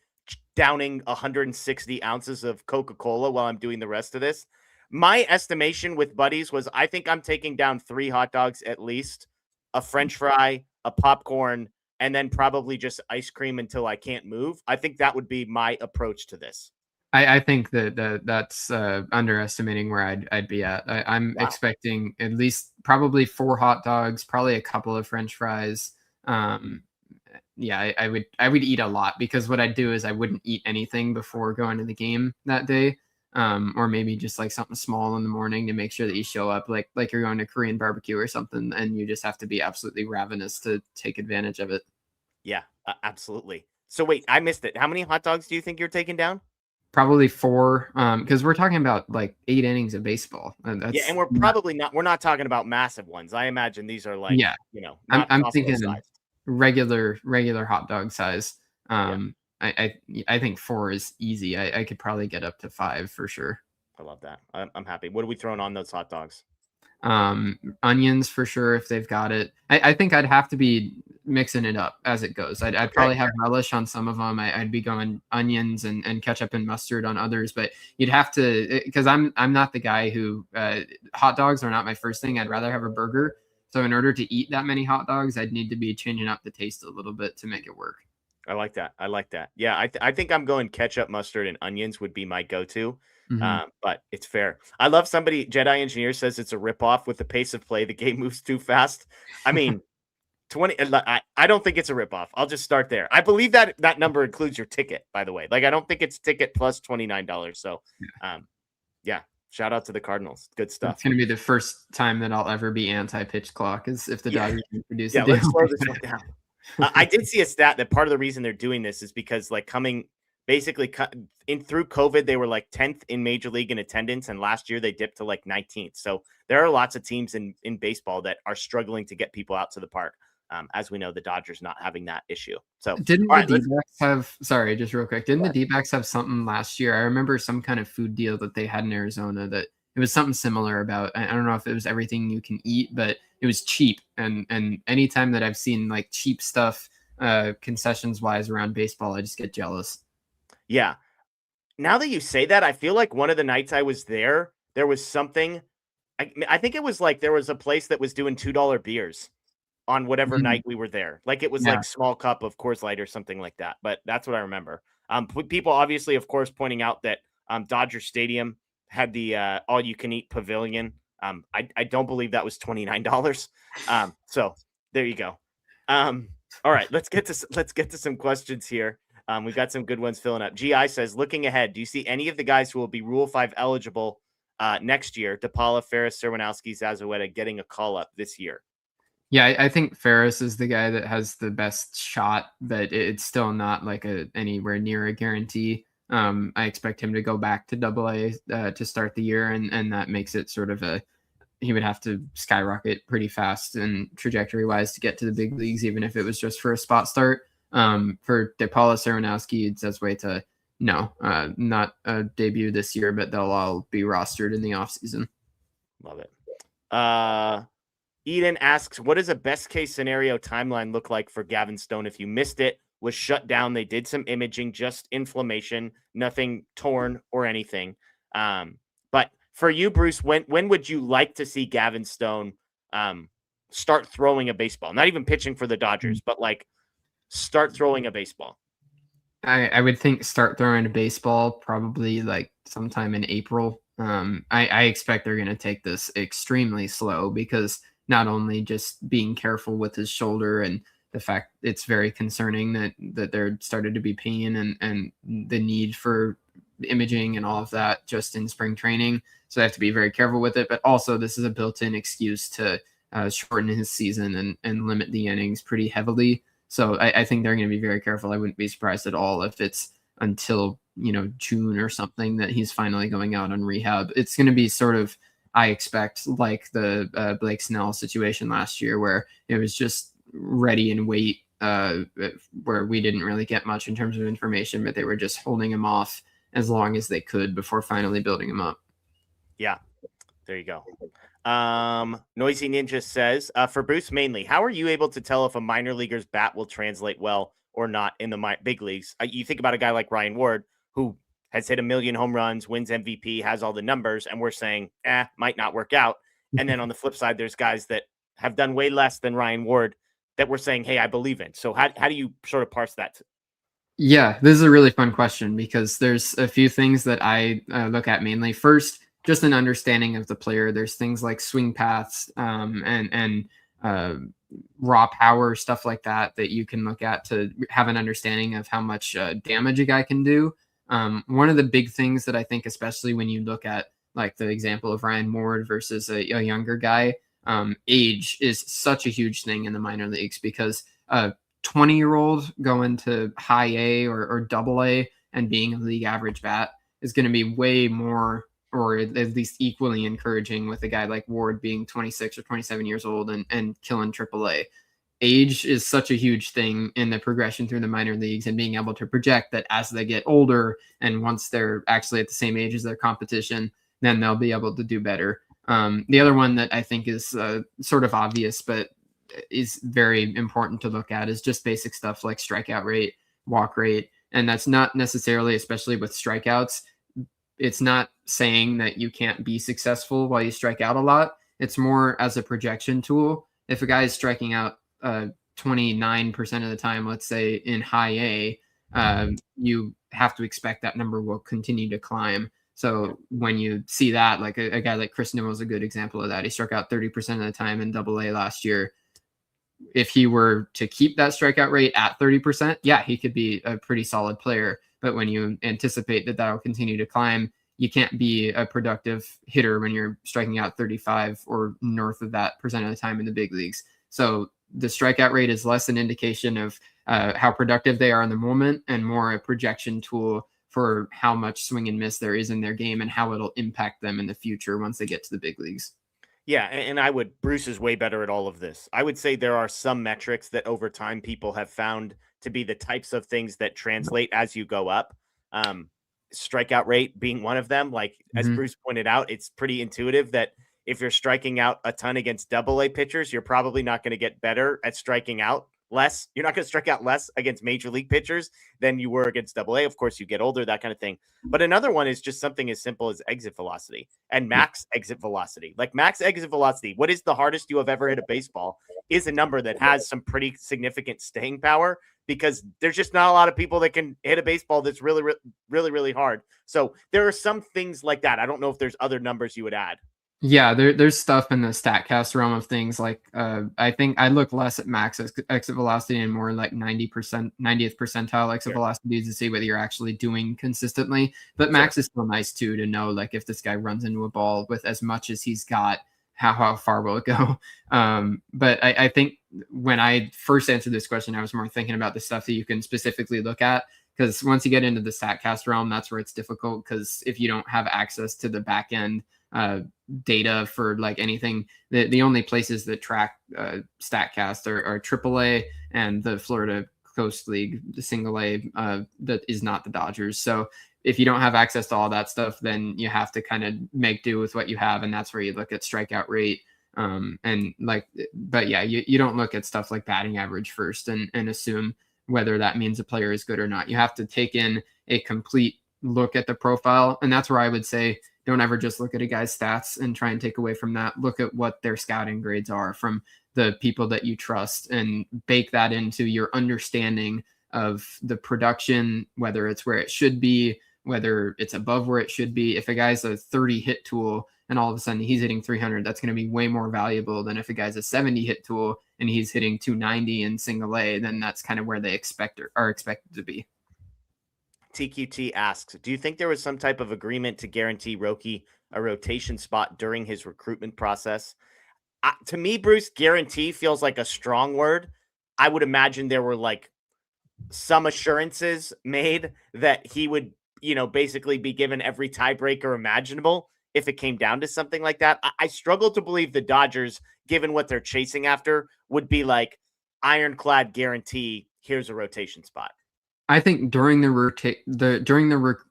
downing 160 ounces of Coca-Cola while I'm doing the rest of this. My estimation with buddies was I think I'm taking down 3 hot dogs at least, a French fry, a popcorn, and then probably just ice cream until I can't move. I think that would be my approach to this. I think that's underestimating where I'd be at. I'm expecting at least probably 4 hot dogs, probably a couple of French fries. Yeah, I would eat a lot because what I'd do is I wouldn't eat anything before going to the game that day. Or maybe just like something small in the morning to make sure that you show up like you're going to Korean barbecue or something, and you just have to be absolutely ravenous to take advantage of it. Yeah, absolutely. So wait, I missed it. How many hot dogs do you think you're taking down? Probably 4, because we're talking about like 8 innings of baseball. And yeah, and we're not talking about massive ones. I imagine these are like, yeah, I'm thinking regular hot dog size. I think 4 is easy. I could probably get up to 5 for sure. I love that. I'm happy. What are we throwing on those hot dogs? Onions for sure if they've got it. I think I'd have to be mixing it up as it goes. I'd probably have relish on some of them. I'd be going onions and ketchup and mustard on others, but you'd have to, because I'm not the guy who hot dogs are not my first thing. I'd rather have a burger. So in order to eat that many hot dogs, I'd need to be changing up the taste a little bit to make it work. I like that. Yeah, I think I'm going ketchup, mustard, and onions would be my go-to. But it's fair. I love somebody, Jedi Engineer says it's a ripoff with the pace of play. The game moves too fast. I mean, 20. I don't think it's a ripoff. I'll just start there. I believe that number includes your ticket, by the way. Like, I don't think it's ticket plus $29. So, yeah. Shout out to the Cardinals. Good stuff. It's going to be the first time that I'll ever be anti-pitch clock is if the Dodgers introduce it. Yeah, let's slow this one down. I did see a stat that part of the reason they're doing this is because like basically through COVID, they were like 10th in Major League in attendance, and last year they dipped to like 19th. So there are lots of teams in baseball that are struggling to get people out to the park. As we know, the Dodgers not having that issue. So didn't the D-backs have? Sorry, just real quick. Didn't the D-backs have something last year? I remember some kind of food deal that they had in Arizona that it was something similar about, I don't know if it was everything you can eat, but it was cheap. And anytime that I've seen like cheap stuff, concessions wise around baseball, I just get jealous. Yeah. Now that you say that, I feel like one of the nights I was there was something. I think it was like there was a place that was doing $2 beers on whatever night we were there. Like it was Yeah. like small cup of Coors Light or something like that. But that's what I remember. People obviously, of course, pointing out that Dodger Stadium had the all you can eat pavilion. I don't believe that was $29. So there you go. All right, let's get to some questions here. We've got some good ones filling up. GI says, looking ahead, do you see any of the guys who will be Rule 5 eligible next year, DePaula, Ferris, Serwanowski, Zazueta, getting a call up this year? Yeah, I think Ferris is the guy that has the best shot, but it's still not like anywhere near a guarantee. I expect him to go back to AA to start the year, and that makes it sort of he would have to skyrocket pretty fast and trajectory wise to get to the big leagues, even if it was just for a spot start. For DePaula, Serwanowski, Zazueta, no, not a debut this year, but they'll all be rostered in the offseason. Love it. Eden asks, what does a best case scenario timeline look like for Gavin Stone? If you missed it, was shut down. They did some imaging, just inflammation, nothing torn or anything. But for you, Bruce, when would you like to see Gavin Stone start throwing a baseball? Not even pitching for the Dodgers, but like start throwing a baseball. I would think start throwing a baseball probably like sometime in April. I expect they're going to take this extremely slow because not only just being careful with his shoulder and the fact it's very concerning that there started to be pain and the need for imaging and all of that just in spring training. So they have to be very careful with it. But also this is a built-in excuse to shorten his season and limit the innings pretty heavily. So I think they're going to be very careful. I wouldn't be surprised at all if it's until, June or something that he's finally going out on rehab. It's going to be sort of, I expect, like the Blake Snell situation last year, where it was just ready and wait, where we didn't really get much in terms of information, but they were just holding him off as long as they could before finally building him up. Yeah, there you go. Noisy Ninja says, for Bruce mainly, how are you able to tell if a minor leaguer's bat will translate well or not in the big leagues? You think about a guy like Ryan Ward, who has hit 1 million home runs, wins MVP, has all the numbers, and we're saying, might not work out. And then on the flip side, there's guys that have done way less than Ryan Ward that we're saying, hey, I believe in. So how do you sort of parse that? Yeah, this is a really fun question because there's a few things that I look at mainly. First, just an understanding of the player. There's things like swing paths and raw power, stuff like that you can look at to have an understanding of how much damage a guy can do. One of the big things that I think, especially when you look at like the example of Ryan Ward versus a younger guy, age is such a huge thing in the minor leagues because 20-year-old going to high A or double A and being a league average bat is going to be way more, or at least equally encouraging with a guy like Ward being 26 or 27 years old and killing AAA. Age is such a huge thing in the progression through the minor leagues and being able to project that as they get older and once they're actually at the same age as their competition, then they'll be able to do better. The other one that I think is sort of obvious, but is very important to look at is just basic stuff like strikeout rate, walk rate. And that's not necessarily, especially with strikeouts, it's not saying that you can't be successful while you strike out a lot. It's more as a projection tool. If a guy is striking out 29% of the time, let's say in high A, you have to expect that number will continue to climb. So when you see that, like a guy like Chris Newell is a good example of that. He struck out 30% of the time in AA last year. If he were to keep that strikeout rate at 30%, yeah, he could be a pretty solid player. But when you anticipate that will continue to climb, you can't be a productive hitter when you're striking out 35 or north of that percent of the time in the big leagues. So the strikeout rate is less an indication of how productive they are in the moment and more a projection tool for how much swing and miss there is in their game and how it'll impact them in the future once they get to the big leagues. Yeah, and Bruce is way better at all of this. I would say there are some metrics that over time people have found to be the types of things that translate as you go up. strikeout rate being one of them. Like, as Bruce pointed out, it's pretty intuitive that if you're striking out a ton against AA pitchers, you're probably not going to get better at striking out less. You're not going to strike out less against major league pitchers than you were against AA. Of course, you get older, that kind of thing. But another one is just something as simple as exit velocity and max exit velocity. Like, max exit velocity, what is the hardest you have ever hit a baseball, is a number that has some pretty significant staying power, because there's just not a lot of people that can hit a baseball that's really, really, really hard. So there are some things like that. I don't know if there's other numbers you would add. Yeah, there's stuff in the StatCast realm of things like I think I look less at max exit velocity and more like 90th percentile exit velocity to see whether you're actually doing consistently. But max is still nice too, to know like if this guy runs into a ball with as much as he's got, how far will it go? But I think when I first answered this question, I was more thinking about the stuff that you can specifically look at, because once you get into the StatCast realm, that's where it's difficult, because if you don't have access to the back end data for like anything, the only places that track StatCast are AAA and the Florida Coast League, the single A, that is not the Dodgers. So if you don't have access to all that stuff, then you have to kind of make do with what you have, and that's where you look at strikeout rate. And like, but yeah, you don't look at stuff like batting average first and assume whether that means a player is good or not. You have to take in a complete look at the profile, and that's where I would say, don't ever just look at a guy's stats and try and take away from that. Look at what their scouting grades are from the people that you trust, and bake that into your understanding of the production, whether it's where it should be, whether it's above where it should be. If a guy's a 30 hit tool and all of a sudden he's hitting 300, that's going to be way more valuable than if a guy's a 70 hit tool and he's hitting 290 in single A. Then that's kind of where they are expected to be. TQT asks, do you think there was some type of agreement to guarantee Roki a rotation spot during his recruitment process? To me, Bruce, guarantee feels like a strong word. I would imagine there were like some assurances made that he would, basically be given every tiebreaker imaginable if it came down to something like that. I struggle to believe the Dodgers, given what they're chasing after, would be like, ironclad guarantee, here's a rotation spot. I think during the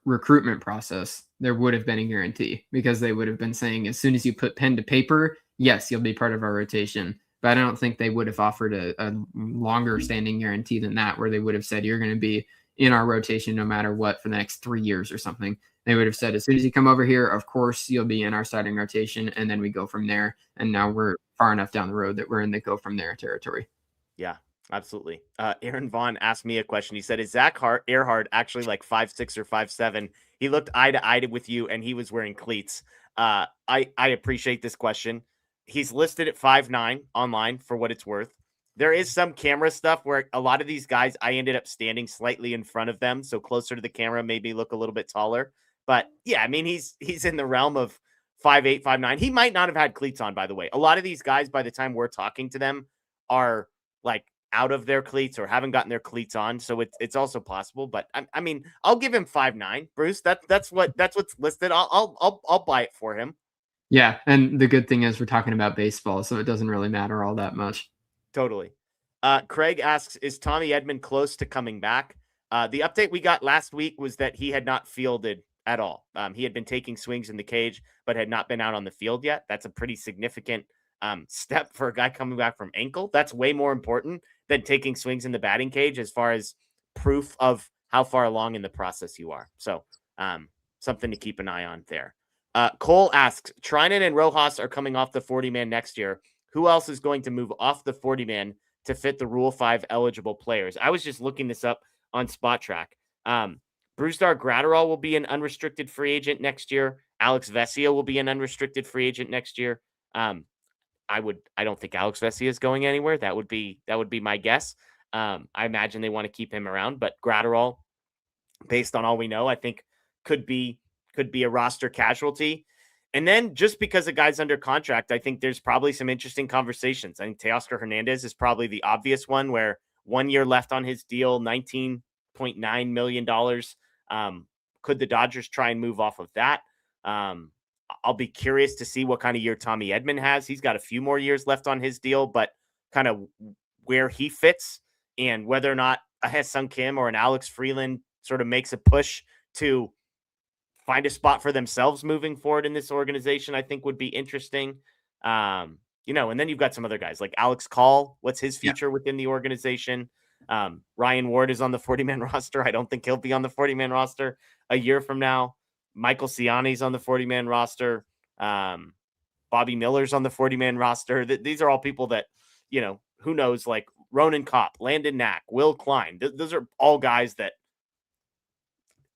recruitment process, there would have been a guarantee, because they would have been saying, as soon as you put pen to paper, yes, you'll be part of our rotation. But I don't think they would have offered a longer standing guarantee than that, where they would have said, you're going to be in our rotation no matter what for the next 3 years or something. They would have said, as soon as you come over here, of course, you'll be in our starting rotation, and then we go from there. And now we're far enough down the road that we're in the go from there territory. Yeah. Absolutely. Aaron Vaughn asked me a question. He said, is Zach Earhart actually like 5'6" or 5'7"? He looked eye to eye with you and he was wearing cleats. I appreciate this question. He's listed at 5'9" online for what it's worth. There is some camera stuff where a lot of these guys, I ended up standing slightly in front of them, so closer to the camera, maybe look a little bit taller. But yeah, I mean, he's in the realm of 5'8", 5'9". He might not have had cleats on, by the way. A lot of these guys, by the time we're talking to them, are like out of their cleats or haven't gotten their cleats on, so it's also possible. But I mean, I'll give him 5'9", Bruce. That's what's listed. I'll buy it for him. Yeah, and the good thing is we're talking about baseball, so it doesn't really matter all that much. Totally. Craig asks, is Tommy Edman close to coming back? The update we got last week was that he had not fielded at all. He had been taking swings in the cage, but had not been out on the field yet. That's a pretty significant step for a guy coming back from ankle. That's way more important than taking swings in the batting cage as far as proof of how far along in the process you are. So something to keep an eye on there. Cole asks, Trinan and Rojas are coming off the 40-man next year. Who else is going to move off the 40-man to fit the Rule 5 eligible players? I was just looking this up on Spot Track. Brusdar Graterol will be an unrestricted free agent next year. Alex Vesia will be an unrestricted free agent next year. I don't think Alex Vesia is going anywhere. That would be my guess. I imagine they want to keep him around, but Graterol, based on all we know, I think could be a roster casualty. And then just because a guy's under contract, I think there's probably some interesting conversations. I think Teoscar Hernandez is probably the obvious one, where 1 year left on his deal, $19.9 million. Could the Dodgers try and move off of that? I'll be curious to see what kind of year Tommy Edman has. He's got a few more years left on his deal, but kind of where he fits and whether or not a Hyeseong Kim or an Alex Freeland sort of makes a push to find a spot for themselves moving forward in this organization, I think would be interesting. And then you've got some other guys like Alex Call. What's his future within the organization? Ryan Ward is on the 40-man roster. I don't think he'll be on the 40-man roster a year from now. Michael Ciani's on the 40-man roster. Bobby Miller's on the 40-man roster. These are all people that, who knows, like Ronan Kopp, Landon Knack, Will Klein. Those are all guys that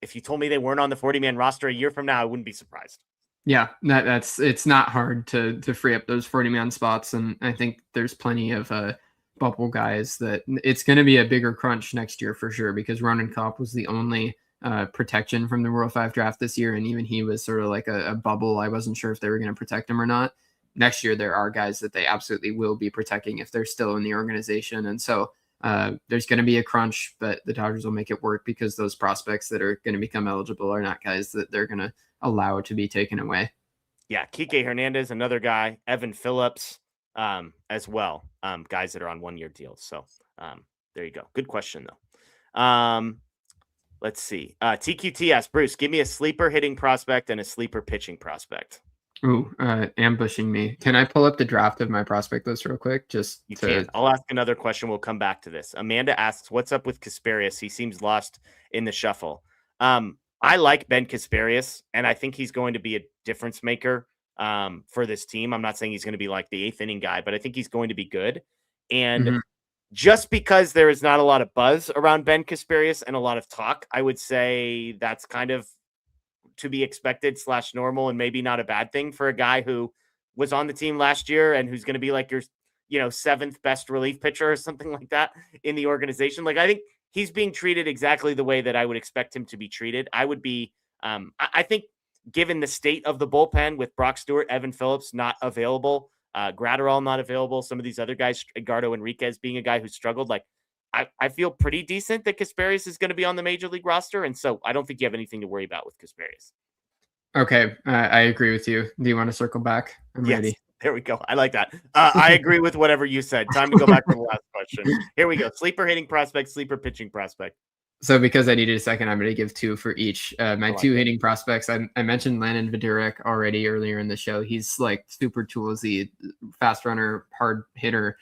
if you told me they weren't on the 40-man roster a year from now, I wouldn't be surprised. Yeah, it's not hard to free up those 40-man spots. And I think there's plenty of bubble guys that it's going to be a bigger crunch next year for sure, because Ronan Kopp was the only protection from the Rule 5 draft this year. And even he was sort of like a bubble. I wasn't sure if they were going to protect him or not. Next year, there are guys that they absolutely will be protecting if they're still in the organization. And so there's going to be a crunch, but the Dodgers will make it work because those prospects that are going to become eligible are not guys that they're going to allow to be taken away. Yeah, Kike Hernandez, another guy, Evan Phillips as well, guys that are on one-year deals. So there you go. Good question, though. Let's see. TQT asks, Bruce, give me a sleeper hitting prospect and a sleeper pitching prospect. Ooh, ambushing me. Can I pull up the draft of my prospect list real quick? You can. I'll ask another question. We'll come back to this. Amanda asks, what's up with Kasparius? He seems lost in the shuffle. I like Ben Kasparius, and I think he's going to be a difference maker for this team. I'm not saying he's going to be like the 8th inning guy, but I think he's going to be good. And just because there is not a lot of buzz around Ben Kasparius and a lot of talk, I would say that's kind of to be expected / normal, and maybe not a bad thing for a guy who was on the team last year and who's going to be like your, 7th best relief pitcher or something like that in the organization. Like, I think he's being treated exactly the way that I would expect him to be treated. I would be, I think given the state of the bullpen with Brock Stewart, Evan Phillips not available, Gratterall not available, some of these other guys, Edgardo Enriquez being a guy who struggled, like I feel pretty decent that Kasparius is going to be on the major league roster. And so I don't think you have anything to worry about with Kasparius. Okay. I agree with you. Do you want to circle back? I'm ready. There we go. I like that. I agree with whatever you said. Time to go back to the last question. Here we go. Sleeper hitting prospect, sleeper pitching prospect. So because I needed a second, I'm going to give 2 for each. My 2 hitting prospects, I mentioned Landon Vidurek already earlier in the show. He's like super toolsy, fast runner, hard hitter,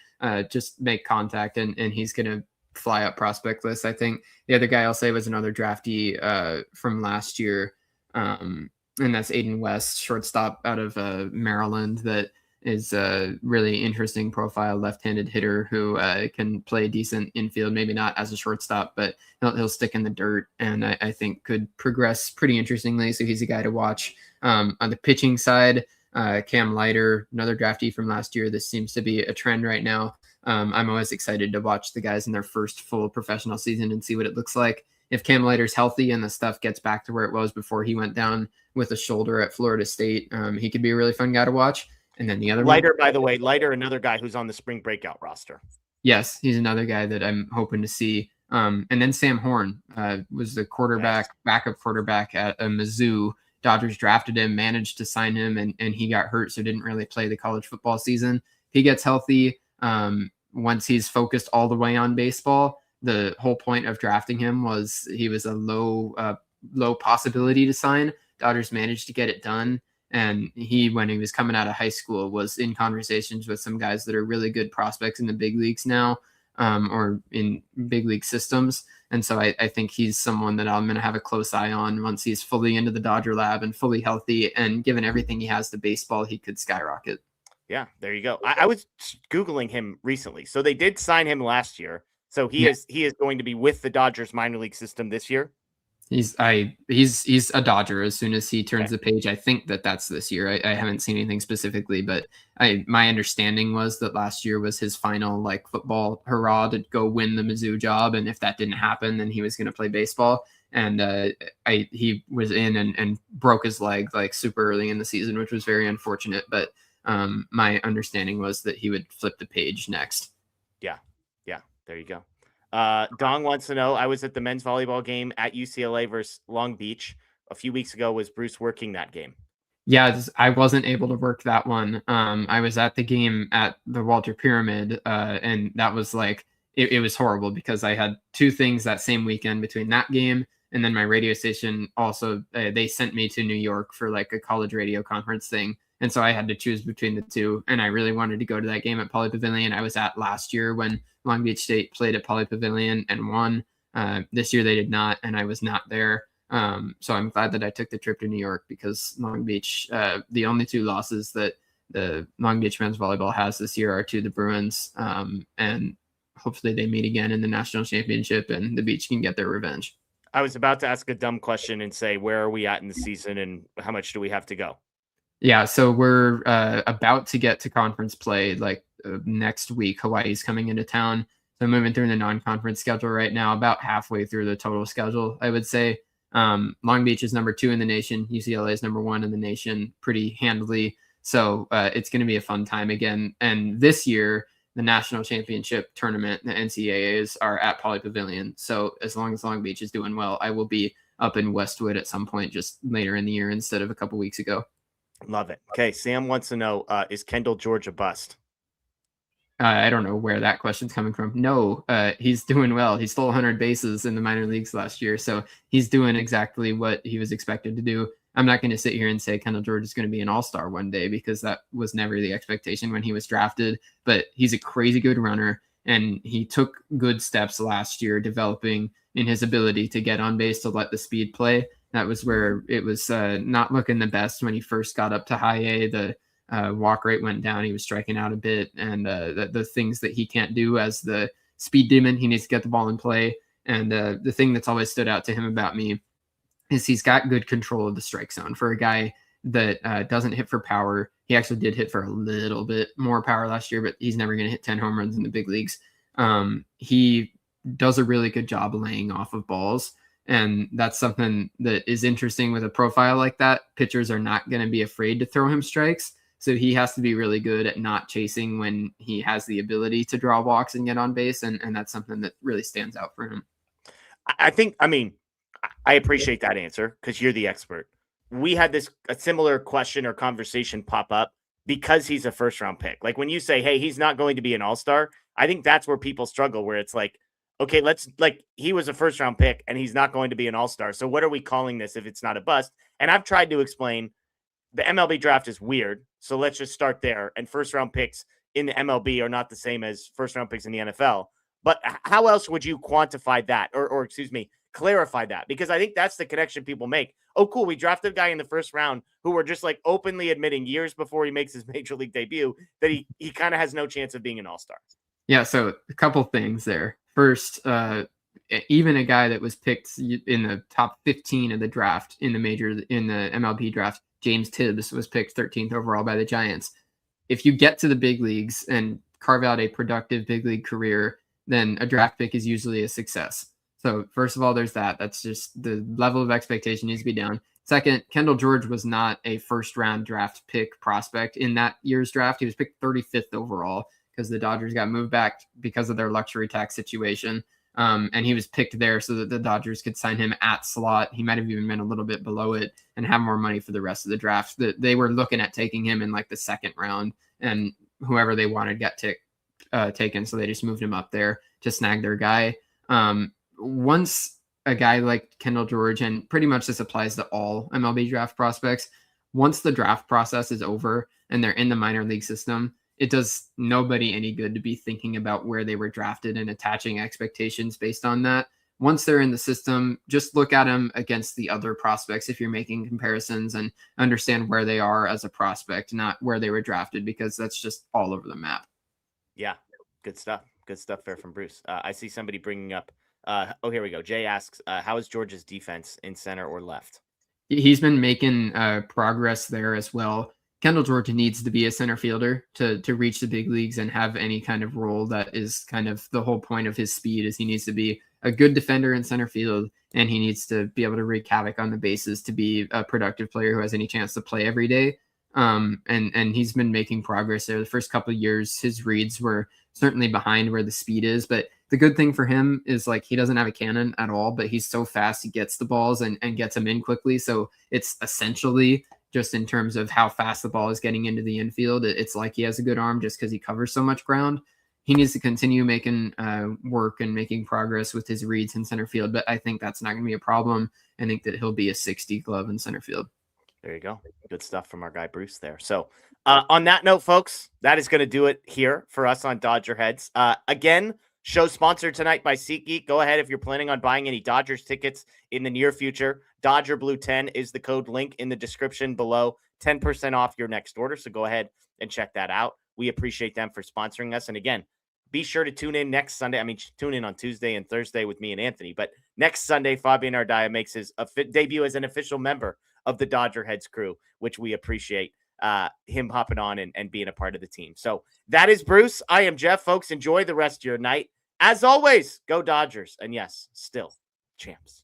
just make contact, and he's going to fly up prospect list. I think the other guy I'll say was another draftee from last year, and that's Aiden West, shortstop out of Maryland, that is a really interesting profile left-handed hitter who can play decent infield, maybe not as a shortstop, but he'll stick in the dirt, and I think could progress pretty interestingly. So he's a guy to watch. On the pitching side, Cam Leiter, another draftee from last year. This seems to be a trend right now. I'm always excited to watch the guys in their first full professional season and see what it looks like. If Cam Leiter's healthy and the stuff gets back to where it was before he went down with a shoulder at Florida State, he could be a really fun guy to watch. And then the other Leiter, by the way, another guy who's on the Spring Breakout roster. Yes, he's another guy that I'm hoping to see. And then Sam Horn was the backup quarterback at Mizzou. Dodgers drafted him, managed to sign him, and he got hurt, so didn't really play the college football season. He gets healthy. Once he's focused all the way on baseball, the whole point of drafting him was he was a low possibility to sign. Dodgers managed to get it done. And when he was coming out of high school, was in conversations with some guys that are really good prospects in the big leagues now, or in big league systems. And so I think he's someone that I'm going to have a close eye on once he's fully into the Dodger lab and fully healthy. And given everything he has to baseball, he could skyrocket. Yeah, there you go. I was Googling him recently. So they did sign him last year. So he is going to be with the Dodgers minor league system this year. He's a Dodger as soon as he turns the page. I think that's this year. I haven't seen anything specifically, but my understanding was that last year was his final like football hurrah to go win the Mizzou job. And if that didn't happen, then he was going to play baseball. And he was in and broke his leg like super early in the season, which was very unfortunate. But my understanding was that he would flip the page next. Yeah. There you go. Dong wants to know, I was at the men's volleyball game at UCLA versus Long Beach a few weeks ago. Was Bruce working that game? Yeah, I wasn't able to work that one. I was at the game at the Walter Pyramid, and that was like, it was horrible because I had 2 things that same weekend between that game And then my radio station also, they sent me to New York for like a college radio conference thing. And so I had to choose between the two. And I really wanted to go to that game at Poly Pavilion. I was at last year when Long Beach State played at Poly Pavilion and won. This year they did not, and I was not there. So I'm glad that I took the trip to New York, because Long Beach, the only two losses that the Long Beach men's volleyball has this year are to the Bruins. And hopefully they meet again in the national championship and the Beach can get their revenge. I was about to ask a dumb question and say, where are we at in the season and how much do we have to go? Yeah, so we're about to get to conference play like next week. Hawaii's coming into town. So I'm moving through the non-conference schedule right now, about halfway through the total schedule, I would say. Long Beach is number 2 in the nation. UCLA is number 1 in the nation pretty handily. So it's going to be a fun time again. And this year, the national championship tournament, the NCAAs, are at Poly Pavilion. So as long as Long Beach is doing well, I will be up in Westwood at some point just later in the year instead of a couple weeks ago. Love it. Okay, Sam wants to know, is Kendall George a bust? I don't know where that question's coming from. No, he's doing well. He stole 100 bases in the minor leagues last year, so he's doing exactly what he was expected to do. I'm not going to sit here and say Kendall George is going to be an all-star one day, because that was never the expectation when he was drafted, but he's a crazy good runner, and he took good steps last year developing in his ability to get on base, to let the speed play. That was where it was not looking the best when he first got up to high A. The walk rate went down. He was striking out a bit, and the things that he can't do as the speed demon, he needs to get the ball in play. And the thing that's always stood out to him about me is he's got good control of the strike zone. For a guy that doesn't hit for power, he actually did hit for a little bit more power last year, but he's never going to hit 10 home runs in the big leagues. He does a really good job laying off of balls. And that's something that is interesting with a profile like that. Pitchers are not going to be afraid to throw him strikes. So he has to be really good at not chasing when he has the ability to draw walks and get on base. And that's something that really stands out for him. I appreciate that answer because you're the expert. We had a similar question or conversation pop up because he's a first round pick. Like when you say, hey, he's not going to be an all-star, I think that's where people struggle, where it's like, okay, he was a first round pick and he's not going to be an all-star. So what are we calling this if it's not a bust? And I've tried to explain the MLB draft is weird. So let's just start there. And first round picks in the MLB are not the same as first round picks in the NFL. But how else would you quantify that or clarify that? Because I think that's the connection people make. Oh, cool. We drafted a guy in the first round who we're just like openly admitting years before he makes his major league debut that he kind of has no chance of being an all-star. Yeah. So a couple things there. First, even a guy that was picked in the top 15 of the draft in the MLB draft, James Tibbs, was picked 13th overall by the Giants. If you get to the big leagues and carve out a productive big league career, then a draft pick is usually a success. So first of all, there's that. That's just the level of expectation needs to be down. Second, Kendall George was not a first round draft pick prospect in that year's draft. He was picked 35th overall because the Dodgers got moved back because of their luxury tax situation. And he was picked there so that the Dodgers could sign him at slot. He might have even been a little bit below it and have more money for the rest of the draft. They were looking at taking him in like the second round, and whoever they wanted got taken. So they just moved him up there to snag their guy. Once a guy like Kendall George, and pretty much this applies to all MLB draft prospects, once the draft process is over and they're in the minor league system, it does nobody any good to be thinking about where they were drafted and attaching expectations based on that. Once they're in the system, just look at them against the other prospects if you're making comparisons, and understand where they are as a prospect, not where they were drafted, because that's just all over the map. Yeah, good stuff. Good stuff there from Bruce. I see somebody bringing up, here we go. Jay asks, how is George's defense in center or left? He's been making progress there as well. Kendall George needs to be a center fielder to reach the big leagues and have any kind of role. That is kind of the whole point of his speed, is he needs to be a good defender in center field, and he needs to be able to wreak havoc on the bases to be a productive player who has any chance to play every day. And he's been making progress there. The first couple of years, his reads were certainly behind where the speed is, but the good thing for him is like he doesn't have a cannon at all, but he's so fast, he gets the balls and gets them in quickly. So it's essentially just in terms of how fast the ball is getting into the infield, it's like he has a good arm just because he covers so much ground. he needs to continue making work and making progress with his reads in center field. But I think that's not going to be a problem. I think that he'll be a 60 glove in center field. There you go. Good stuff from our guy Bruce there. So on that note, folks, that is going to do it here for us on Dodger Heads. Again, show sponsored tonight by SeatGeek. Go ahead if you're planning on buying any Dodgers tickets in the near future. Dodger Blue 10 is the code link in the description below. 10% off your next order. So go ahead and check that out. We appreciate them for sponsoring us. And again, be sure to tune in next Sunday. I mean, tune in on Tuesday and Thursday with me and Anthony. But next Sunday, Fabian Ardaya makes his debut as an official member of the Dodger Heads crew, which we appreciate him hopping on and being a part of the team. So that is Bruce. I am Jeff. Folks, enjoy the rest of your night. As always, go Dodgers. And yes, still champs.